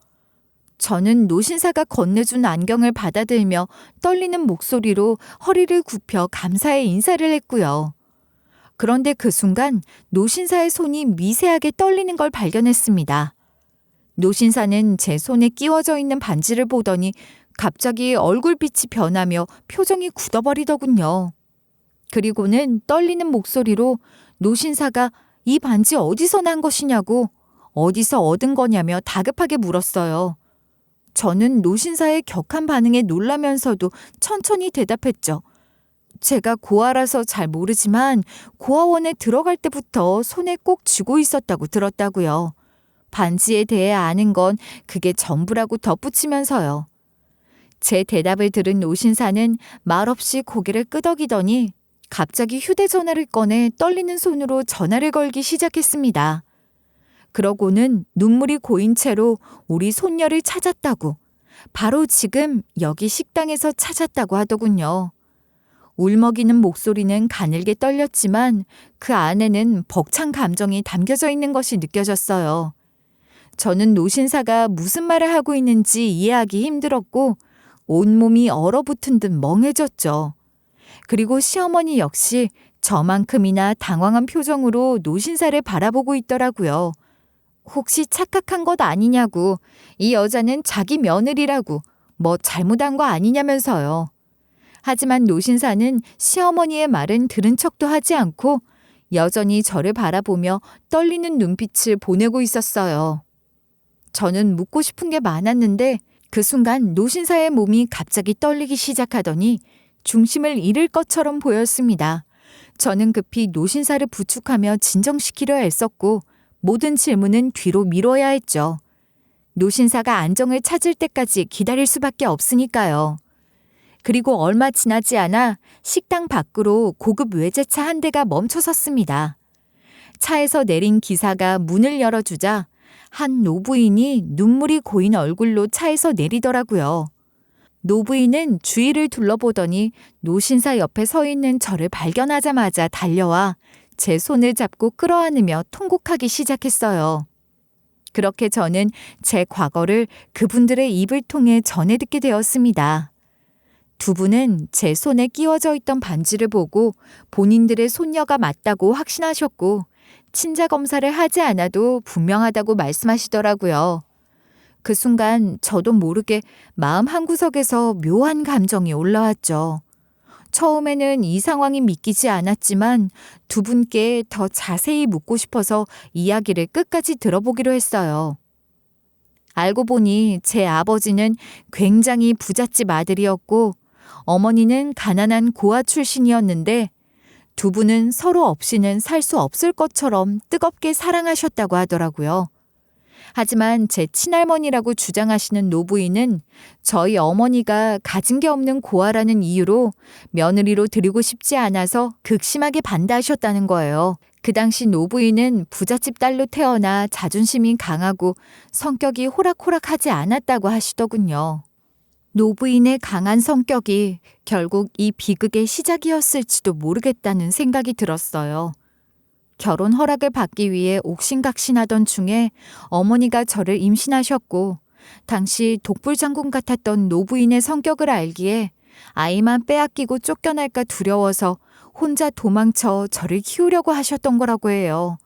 저는 노신사가 건네준 안경을 받아들며 떨리는 목소리로 허리를 굽혀 감사의 인사를 했고요. 그런데 그 순간 노신사의 손이 미세하게 떨리는 걸 발견했습니다. 노신사는 제 손에 끼워져 있는 반지를 보더니 갑자기 얼굴빛이 변하며 표정이 굳어버리더군요. 그리고는 떨리는 목소리로 노신사가 이 반지 어디서 난 것이냐고, 어디서 얻은 거냐며 다급하게 물었어요. 저는 노신사의 격한 반응에 놀라면서도 천천히 대답했죠. 제가 고아라서 잘 모르지만 고아원에 들어갈 때부터 손에 꼭 쥐고 있었다고 들었다고요. 반지에 대해 아는 건 그게 전부라고 덧붙이면서요. 제 대답을 들은 노신사는 말없이 고개를 끄덕이더니 갑자기 휴대전화를 꺼내 떨리는 손으로 전화를 걸기 시작했습니다. 그러고는 눈물이 고인 채로 우리 손녀를 찾았다고, 바로 지금 여기 식당에서 찾았다고 하더군요. 울먹이는 목소리는 가늘게 떨렸지만 그 안에는 벅찬 감정이 담겨져 있는 것이 느껴졌어요. 저는 노신사가 무슨 말을 하고 있는지 이해하기 힘들었고 온몸이 얼어붙은 듯 멍해졌죠. 그리고 시어머니 역시 저만큼이나 당황한 표정으로 노신사를 바라보고 있더라고요. 혹시 착각한 것 아니냐고, 이 여자는 자기 며느리라고, 뭐 잘못한 거 아니냐면서요. 하지만 노신사는 시어머니의 말은 들은 척도 하지 않고 여전히 저를 바라보며 떨리는 눈빛을 보내고 있었어요. 저는 묻고 싶은 게 많았는데 그 순간 노신사의 몸이 갑자기 떨리기 시작하더니 중심을 잃을 것처럼 보였습니다. 저는 급히 노신사를 부축하며 진정시키려 애썼고 모든 질문은 뒤로 미뤄야 했죠. 노신사가 안정을 찾을 때까지 기다릴 수밖에 없으니까요. 그리고 얼마 지나지 않아 식당 밖으로 고급 외제차 한 대가 멈춰섰습니다. 차에서 내린 기사가 문을 열어주자 한 노부인이 눈물이 고인 얼굴로 차에서 내리더라고요. 노부인은 주위를 둘러보더니 노신사 옆에 서 있는 저를 발견하자마자 달려와 제 손을 잡고 끌어안으며 통곡하기 시작했어요. 그렇게 저는 제 과거를 그분들의 입을 통해 전해 듣게 되었습니다. 두 분은 제 손에 끼워져 있던 반지를 보고 본인들의 손녀가 맞다고 확신하셨고 친자 검사를 하지 않아도 분명하다고 말씀하시더라고요. 그 순간 저도 모르게 마음 한구석에서 묘한 감정이 올라왔죠. 처음에는 이 상황이 믿기지 않았지만 두 분께 더 자세히 묻고 싶어서 이야기를 끝까지 들어보기로 했어요. 알고 보니 제 아버지는 굉장히 부잣집 아들이었고 어머니는 가난한 고아 출신이었는데 두 분은 서로 없이는 살 수 없을 것처럼 뜨겁게 사랑하셨다고 하더라고요. 하지만 제 친할머니라고 주장하시는 노부인은 저희 어머니가 가진 게 없는 고아라는 이유로 며느리로 드리고 싶지 않아서 극심하게 반대하셨다는 거예요. 그 당시 노부인은 부잣집 딸로 태어나 자존심이 강하고 성격이 호락호락하지 않았다고 하시더군요. 노부인의 강한 성격이 결국 이 비극의 시작이었을지도 모르겠다는 생각이 들었어요. 결혼 허락을 받기 위해 옥신각신하던 중에 어머니가 저를 임신하셨고 당시 독불장군 같았던 노부인의 성격을 알기에 아이만 빼앗기고 쫓겨날까 두려워서 혼자 도망쳐 저를 키우려고 하셨던 거라고 해요.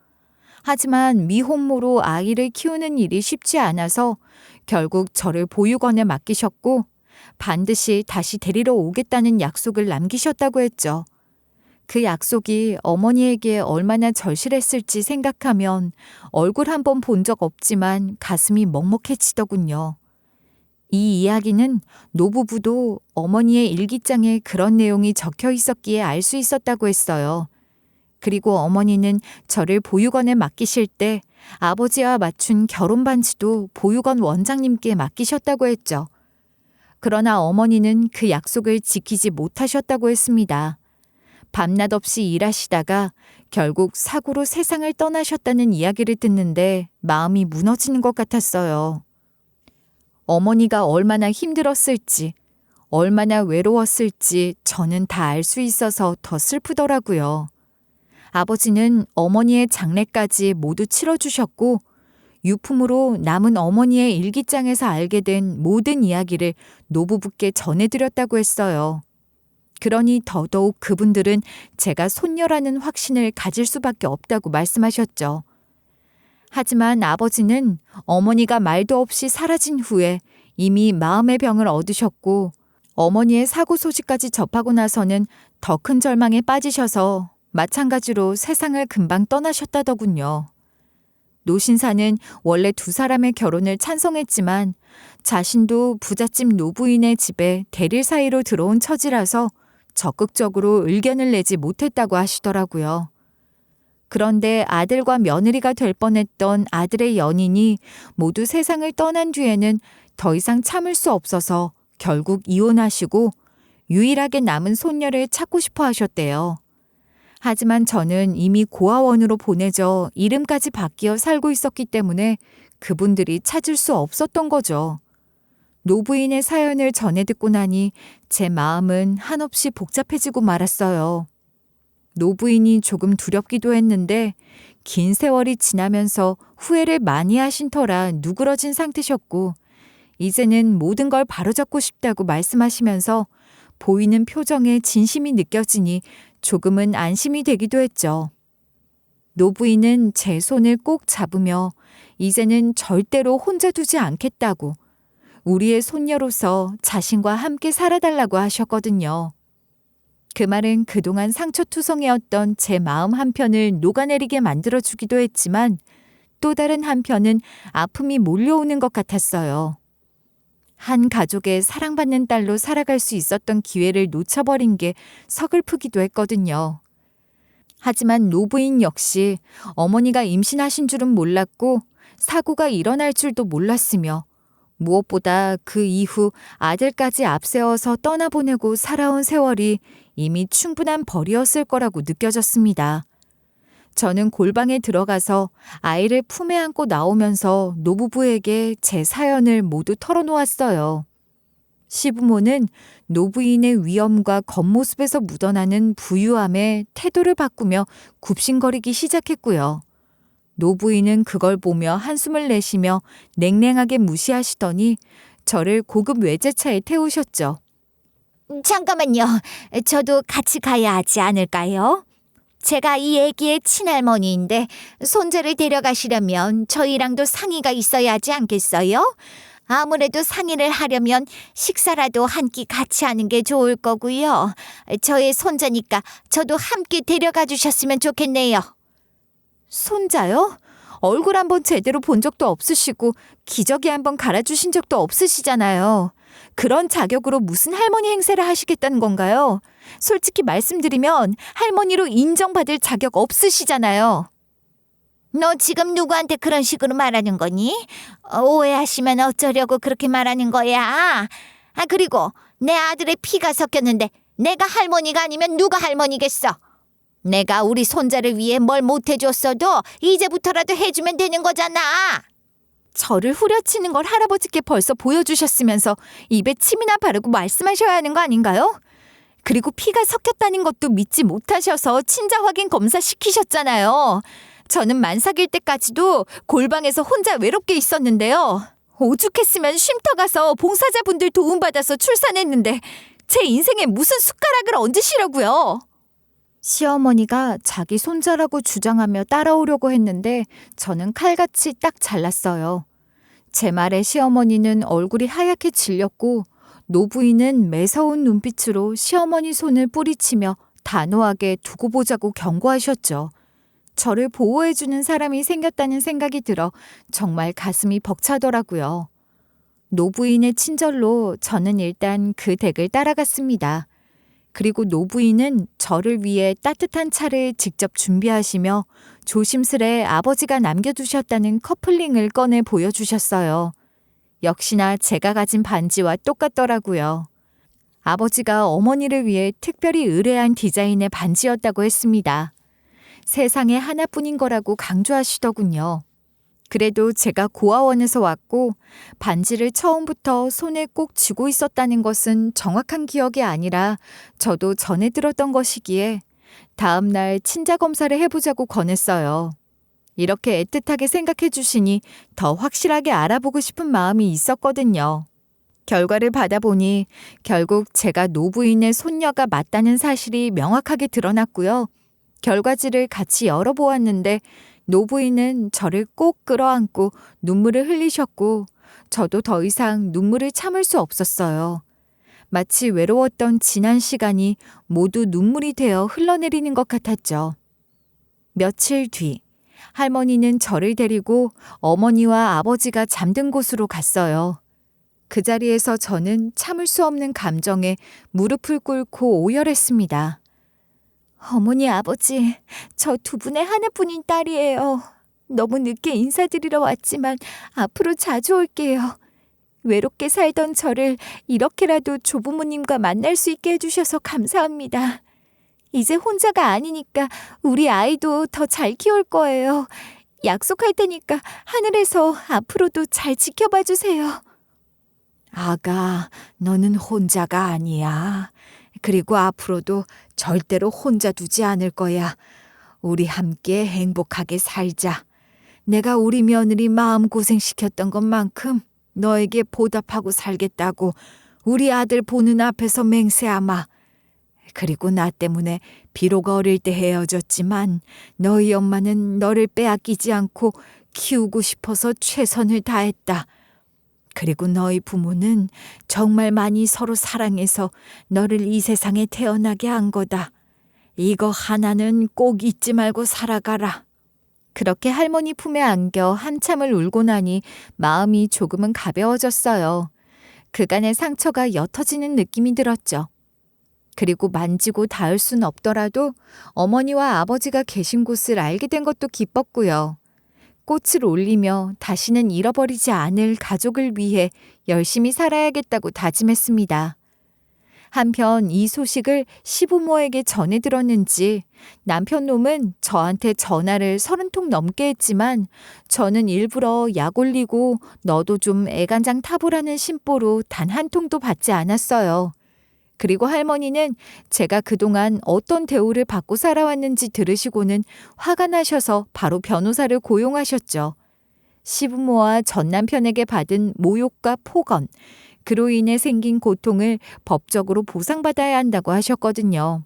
하지만 미혼모로 아이를 키우는 일이 쉽지 않아서 결국 저를 보육원에 맡기셨고 반드시 다시 데리러 오겠다는 약속을 남기셨다고 했죠. 그 약속이 어머니에게 얼마나 절실했을지 생각하면 얼굴 한 번 본 적 없지만 가슴이 먹먹해지더군요. 이 이야기는 노부부도 어머니의 일기장에 그런 내용이 적혀 있었기에 알 수 있었다고 했어요. 그리고 어머니는 저를 보육원에 맡기실 때 아버지와 맞춘 결혼 반지도 보육원 원장님께 맡기셨다고 했죠. 그러나 어머니는 그 약속을 지키지 못하셨다고 했습니다. 밤낮 없이 일하시다가 결국 사고로 세상을 떠나셨다는 이야기를 듣는데 마음이 무너지는 것 같았어요. 어머니가 얼마나 힘들었을지, 얼마나 외로웠을지 저는 다 알 수 있어서 더 슬프더라고요. 아버지는 어머니의 장례까지 모두 치러주셨고 유품으로 남은 어머니의 일기장에서 알게 된 모든 이야기를 노부부께 전해드렸다고 했어요. 그러니 더더욱 그분들은 제가 손녀라는 확신을 가질 수밖에 없다고 말씀하셨죠. 하지만 아버지는 어머니가 말도 없이 사라진 후에 이미 마음의 병을 얻으셨고 어머니의 사고 소식까지 접하고 나서는 더 큰 절망에 빠지셔서 마찬가지로 세상을 금방 떠나셨다더군요. 노신사는 원래 두 사람의 결혼을 찬성했지만 자신도 부잣집 노부인의 집에 대릴 사이로 들어온 처지라서 적극적으로 의견을 내지 못했다고 하시더라고요. 그런데 아들과 며느리가 될 뻔했던 아들의 연인이 모두 세상을 떠난 뒤에는 더 이상 참을 수 없어서 결국 이혼하시고 유일하게 남은 손녀를 찾고 싶어 하셨대요. 하지만 저는 이미 고아원으로 보내져 이름까지 바뀌어 살고 있었기 때문에 그분들이 찾을 수 없었던 거죠. 노부인의 사연을 전해 듣고 나니 제 마음은 한없이 복잡해지고 말았어요. 노부인이 조금 두렵기도 했는데 긴 세월이 지나면서 후회를 많이 하신 터라 누그러진 상태셨고 이제는 모든 걸 바로잡고 싶다고 말씀하시면서 보이는 표정에 진심이 느껴지니 조금은 안심이 되기도 했죠. 노부인은 제 손을 꼭 잡으며 이제는 절대로 혼자 두지 않겠다고 우리의 손녀로서 자신과 함께 살아달라고 하셨거든요. 그 말은 그동안 상처투성이었던 제 마음 한편을 녹아내리게 만들어주기도 했지만 또 다른 한편은 아픔이 몰려오는 것 같았어요. 한 가족의 사랑받는 딸로 살아갈 수 있었던 기회를 놓쳐버린 게 서글프기도 했거든요. 하지만 노부인 역시 어머니가 임신하신 줄은 몰랐고 사고가 일어날 줄도 몰랐으며 무엇보다 그 이후 아들까지 앞세워서 떠나보내고 살아온 세월이 이미 충분한 벌이었을 거라고 느껴졌습니다. 저는 골방에 들어가서 아이를 품에 안고 나오면서 노부부에게 제 사연을 모두 털어놓았어요. 시부모는 노부인의 위엄과 겉모습에서 묻어나는 부유함에 태도를 바꾸며 굽신거리기 시작했고요. 노부인은 그걸 보며 한숨을 내쉬며 냉랭하게 무시하시더니 저를 고급 외제차에 태우셨죠. 잠깐만요. 저도 같이 가야 하지 않을까요? 제가 이 애기의 친할머니인데 손자를 데려가시려면 저희랑도 상의가 있어야 하지 않겠어요? 아무래도 상의를 하려면 식사라도 한 끼 같이 하는 게 좋을 거고요. 저의 손자니까 저도 함께 데려가 주셨으면 좋겠네요. 손자요? 얼굴 한번 제대로 본 적도 없으시고 기저귀 한번 갈아주신 적도 없으시잖아요. 그런 자격으로 무슨 할머니 행세를 하시겠다는 건가요? 솔직히 말씀드리면 할머니로 인정받을 자격 없으시잖아요. 너 지금 누구한테 그런 식으로 말하는 거니? 오해하시면 어쩌려고 그렇게 말하는 거야? 그리고 내 아들의 피가 섞였는데 내가 할머니가 아니면 누가 할머니겠어? 내가 우리 손자를 위해 뭘 못해줬어도 이제부터라도 해주면 되는 거잖아. 저를 후려치는 걸 할아버지께 벌써 보여주셨으면서 입에 침이나 바르고 말씀하셔야 하는 거 아닌가요? 그리고 피가 섞였다는 것도 믿지 못하셔서 친자 확인 검사 시키셨잖아요. 저는 만삭일 때까지도 골방에서 혼자 외롭게 있었는데요. 오죽했으면 쉼터 가서 봉사자분들 도움받아서 출산했는데 제 인생에 무슨 숟가락을 얹으시려고요. 시어머니가 자기 손자라고 주장하며 따라오려고 했는데 저는 칼같이 딱 잘랐어요. 제 말에 시어머니는 얼굴이 하얗게 질렸고 노부인은 매서운 눈빛으로 시어머니 손을 뿌리치며 단호하게 두고 보자고 경고하셨죠. 저를 보호해주는 사람이 생겼다는 생각이 들어 정말 가슴이 벅차더라고요. 노부인의 친절로 저는 일단 그 댁을 따라갔습니다. 그리고 노부인은 저를 위해 따뜻한 차를 직접 준비하시며 조심스레 아버지가 남겨두셨다는 커플링을 꺼내 보여주셨어요. 역시나 제가 가진 반지와 똑같더라고요. 아버지가 어머니를 위해 특별히 의뢰한 디자인의 반지였다고 했습니다. 세상에 하나뿐인 거라고 강조하시더군요. 그래도 제가 고아원에서 왔고 반지를 처음부터 손에 꼭 쥐고 있었다는 것은 정확한 기억이 아니라 저도 전에 들었던 것이기에 다음 날 친자 검사를 해보자고 권했어요. 이렇게 애틋하게 생각해 주시니 더 확실하게 알아보고 싶은 마음이 있었거든요. 결과를 받아보니 결국 제가 노부인의 손녀가 맞다는 사실이 명확하게 드러났고요. 결과지를 같이 열어보았는데 노부인은 저를 꼭 끌어안고 눈물을 흘리셨고 저도 더 이상 눈물을 참을 수 없었어요. 마치 외로웠던 지난 시간이 모두 눈물이 되어 흘러내리는 것 같았죠. 며칠 뒤, 할머니는 저를 데리고 어머니와 아버지가 잠든 곳으로 갔어요. 그 자리에서 저는 참을 수 없는 감정에 무릎을 꿇고 오열했습니다. 어머니, 아버지, 저 두 분의 하나뿐인 딸이에요. 너무 늦게 인사드리러 왔지만 앞으로 자주 올게요. 외롭게 살던 저를 이렇게라도 조부모님과 만날 수 있게 해주셔서 감사합니다. 이제 혼자가 아니니까 우리 아이도 더 잘 키울 거예요. 약속할 테니까 하늘에서 앞으로도 잘 지켜봐 주세요. 아가, 너는 혼자가 아니야. 그리고 앞으로도 절대로 혼자 두지 않을 거야. 우리 함께 행복하게 살자. 내가 우리 며느리 마음고생시켰던 것만큼 너에게 보답하고 살겠다고 우리 아들 보는 앞에서 맹세하마. 그리고 나 때문에 비록 어릴 때 헤어졌지만 너희 엄마는 너를 빼앗기지 않고 키우고 싶어서 최선을 다했다. 그리고 너희 부모는 정말 많이 서로 사랑해서 너를 이 세상에 태어나게 한 거다. 이거 하나는 꼭 잊지 말고 살아가라. 그렇게 할머니 품에 안겨 한참을 울고 나니 마음이 조금은 가벼워졌어요. 그간의 상처가 옅어지는 느낌이 들었죠. 그리고 만지고 닿을 순 없더라도 어머니와 아버지가 계신 곳을 알게 된 것도 기뻤고요. 꽃을 올리며 다시는 잃어버리지 않을 가족을 위해 열심히 살아야겠다고 다짐했습니다. 한편 이 소식을 시부모에게 전해 들었는지 남편 놈은 저한테 전화를 30통 넘게 했지만 저는 일부러 약 올리고 너도 좀 애간장 타보라는 심보로 단 한 통도 받지 않았어요. 그리고 할머니는 제가 그동안 어떤 대우를 받고 살아왔는지 들으시고는 화가 나셔서 바로 변호사를 고용하셨죠. 시부모와 전남편에게 받은 모욕과 폭언, 그로 인해 생긴 고통을 법적으로 보상받아야 한다고 하셨거든요.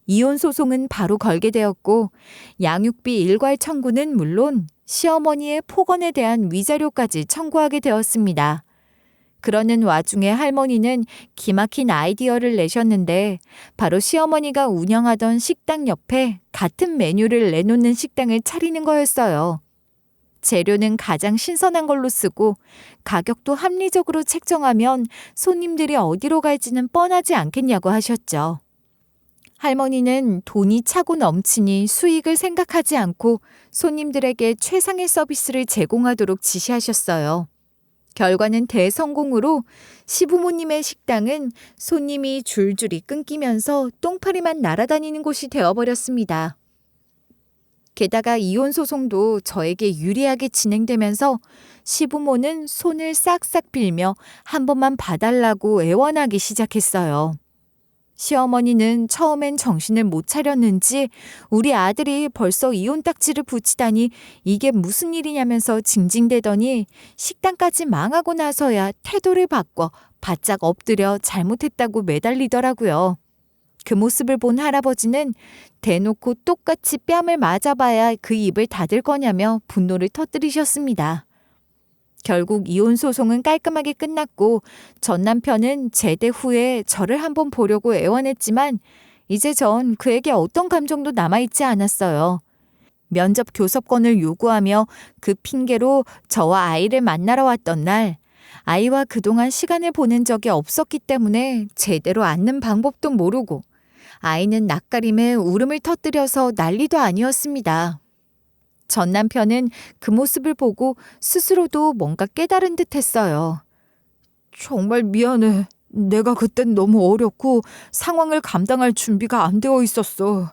이혼 소송은 바로 걸게 되었고 양육비 일괄 청구는 물론 시어머니의 폭언에 대한 위자료까지 청구하게 되었습니다. 그러는 와중에 할머니는 기막힌 아이디어를 내셨는데 바로 시어머니가 운영하던 식당 옆에 같은 메뉴를 내놓는 식당을 차리는 거였어요. 재료는 가장 신선한 걸로 쓰고 가격도 합리적으로 책정하면 손님들이 어디로 갈지는 뻔하지 않겠냐고 하셨죠. 할머니는 돈이 차고 넘치니 수익을 생각하지 않고 손님들에게 최상의 서비스를 제공하도록 지시하셨어요. 결과는 대성공으로 시부모님의 식당은 손님이 줄줄이 끊기면서 똥파리만 날아다니는 곳이 되어버렸습니다. 게다가 이혼 소송도 저에게 유리하게 진행되면서 시부모는 손을 싹싹 빌며 한 번만 봐달라고 애원하기 시작했어요. 시어머니는 처음엔 정신을 못 차렸는지 우리 아들이 벌써 이혼 딱지를 붙이다니 이게 무슨 일이냐면서 징징대더니 식당까지 망하고 나서야 태도를 바꿔 바짝 엎드려 잘못했다고 매달리더라고요. 그 모습을 본 할아버지는 대놓고 똑같이 뺨을 맞아봐야 그 입을 닫을 거냐며 분노를 터뜨리셨습니다. 결국 이혼 소송은 깔끔하게 끝났고 전 남편은 제대 후에 저를 한번 보려고 애원했지만 이제 전 그에게 어떤 감정도 남아있지 않았어요. 면접 교섭권을 요구하며 그 핑계로 저와 아이를 만나러 왔던 날 아이와 그동안 시간을 보낸 적이 없었기 때문에 제대로 앉는 방법도 모르고 아이는 낯가림에 울음을 터뜨려서 난리도 아니었습니다. 전 남편은 그 모습을 보고 스스로도 뭔가 깨달은 듯 했어요. 정말 미안해. 내가 그땐 너무 어렸고 상황을 감당할 준비가 안 되어 있었어.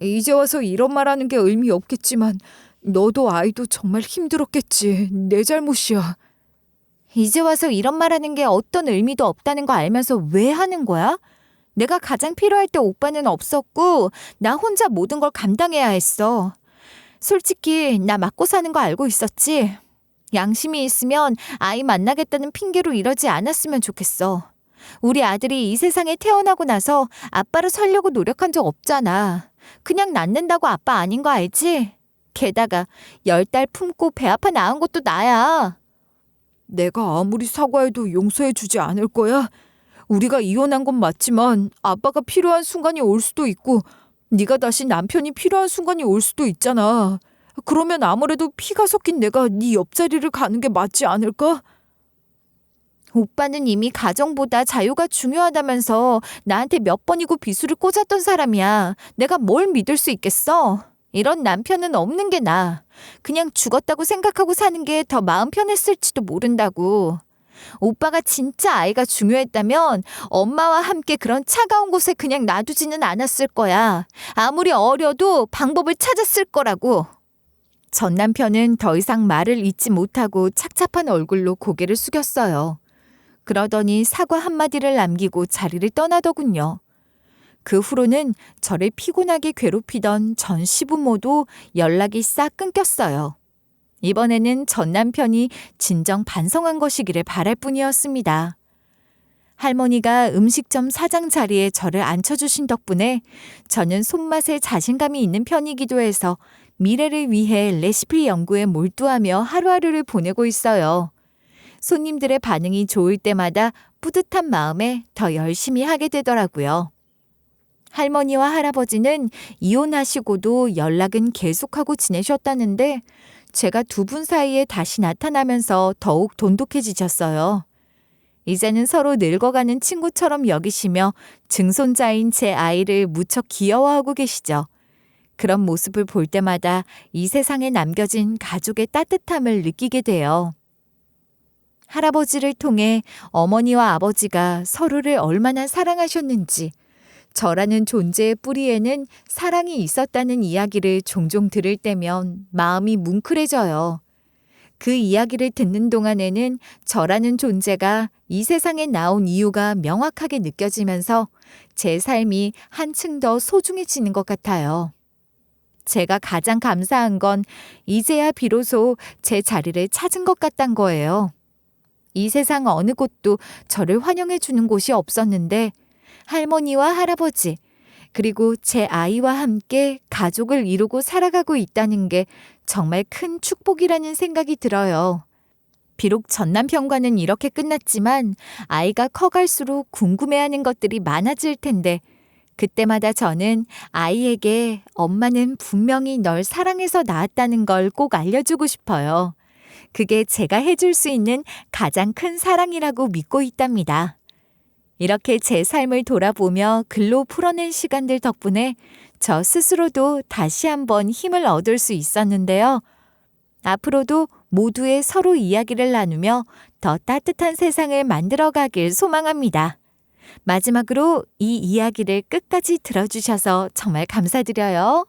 이제 와서 이런 말하는 게 의미 없겠지만 너도 아이도 정말 힘들었겠지. 내 잘못이야. 이제 와서 이런 말하는 게 어떤 의미도 없다는 거 알면서 왜 하는 거야? 내가 가장 필요할 때 오빠는 없었고 나 혼자 모든 걸 감당해야 했어. 솔직히 나 맞고 사는 거 알고 있었지. 양심이 있으면 아이 만나겠다는 핑계로 이러지 않았으면 좋겠어. 우리 아들이 이 세상에 태어나고 나서 아빠를 살려고 노력한 적 없잖아. 그냥 낳는다고 아빠 아닌 거 알지? 게다가 10달 품고 배 아파 낳은 것도 나야. 내가 아무리 사과해도 용서해주지 않을 거야? 우리가 이혼한 건 맞지만 아빠가 필요한 순간이 올 수도 있고 네가 다시 남편이 필요한 순간이 올 수도 있잖아. 그러면 아무래도 피가 섞인 내가 네 옆자리를 가는 게 맞지 않을까? 오빠는 이미 가정보다 자유가 중요하다면서 나한테 몇 번이고 비수를 꽂았던 사람이야. 내가 뭘 믿을 수 있겠어? 이런 남편은 없는 게 나아. 그냥 죽었다고 생각하고 사는 게 더 마음 편했을지도 모른다고. 오빠가 진짜 아이가 중요했다면 엄마와 함께 그런 차가운 곳에 그냥 놔두지는 않았을 거야. 아무리 어려도 방법을 찾았을 거라고. 전 남편은 더 이상 말을 잇지 못하고 착잡한 얼굴로 고개를 숙였어요. 그러더니 사과 한마디를 남기고 자리를 떠나더군요. 그 후로는 저를 피곤하게 괴롭히던 전 시부모도 연락이 싹 끊겼어요. 이번에는 전 남편이 진정 반성한 것이기를 바랄 뿐이었습니다. 할머니가 음식점 사장 자리에 저를 앉혀주신 덕분에 저는 손맛에 자신감이 있는 편이기도 해서 미래를 위해 레시피 연구에 몰두하며 하루하루를 보내고 있어요. 손님들의 반응이 좋을 때마다 뿌듯한 마음에 더 열심히 하게 되더라고요. 할머니와 할아버지는 이혼하시고도 연락은 계속하고 지내셨다는데 제가 두 분 사이에 다시 나타나면서 더욱 돈독해지셨어요. 이제는 서로 늙어가는 친구처럼 여기시며 증손자인 제 아이를 무척 귀여워하고 계시죠. 그런 모습을 볼 때마다 이 세상에 남겨진 가족의 따뜻함을 느끼게 돼요. 할아버지를 통해 어머니와 아버지가 서로를 얼마나 사랑하셨는지, 저라는 존재의 뿌리에는 사랑이 있었다는 이야기를 종종 들을 때면 마음이 뭉클해져요. 그 이야기를 듣는 동안에는 저라는 존재가 이 세상에 나온 이유가 명확하게 느껴지면서 제 삶이 한층 더 소중해지는 것 같아요. 제가 가장 감사한 건 이제야 비로소 제 자리를 찾은 것 같단 거예요. 이 세상 어느 곳도 저를 환영해 주는 곳이 없었는데 할머니와 할아버지, 그리고 제 아이와 함께 가족을 이루고 살아가고 있다는 게 정말 큰 축복이라는 생각이 들어요. 비록 전 남편과는 이렇게 끝났지만 아이가 커갈수록 궁금해하는 것들이 많아질 텐데 그때마다 저는 아이에게 엄마는 분명히 널 사랑해서 낳았다는 걸 꼭 알려주고 싶어요. 그게 제가 해줄 수 있는 가장 큰 사랑이라고 믿고 있답니다. 이렇게 제 삶을 돌아보며 글로 풀어낸 시간들 덕분에 저 스스로도 다시 한번 힘을 얻을 수 있었는데요. 앞으로도 모두의 서로 이야기를 나누며 더 따뜻한 세상을 만들어가길 소망합니다. 마지막으로 이 이야기를 끝까지 들어주셔서 정말 감사드려요.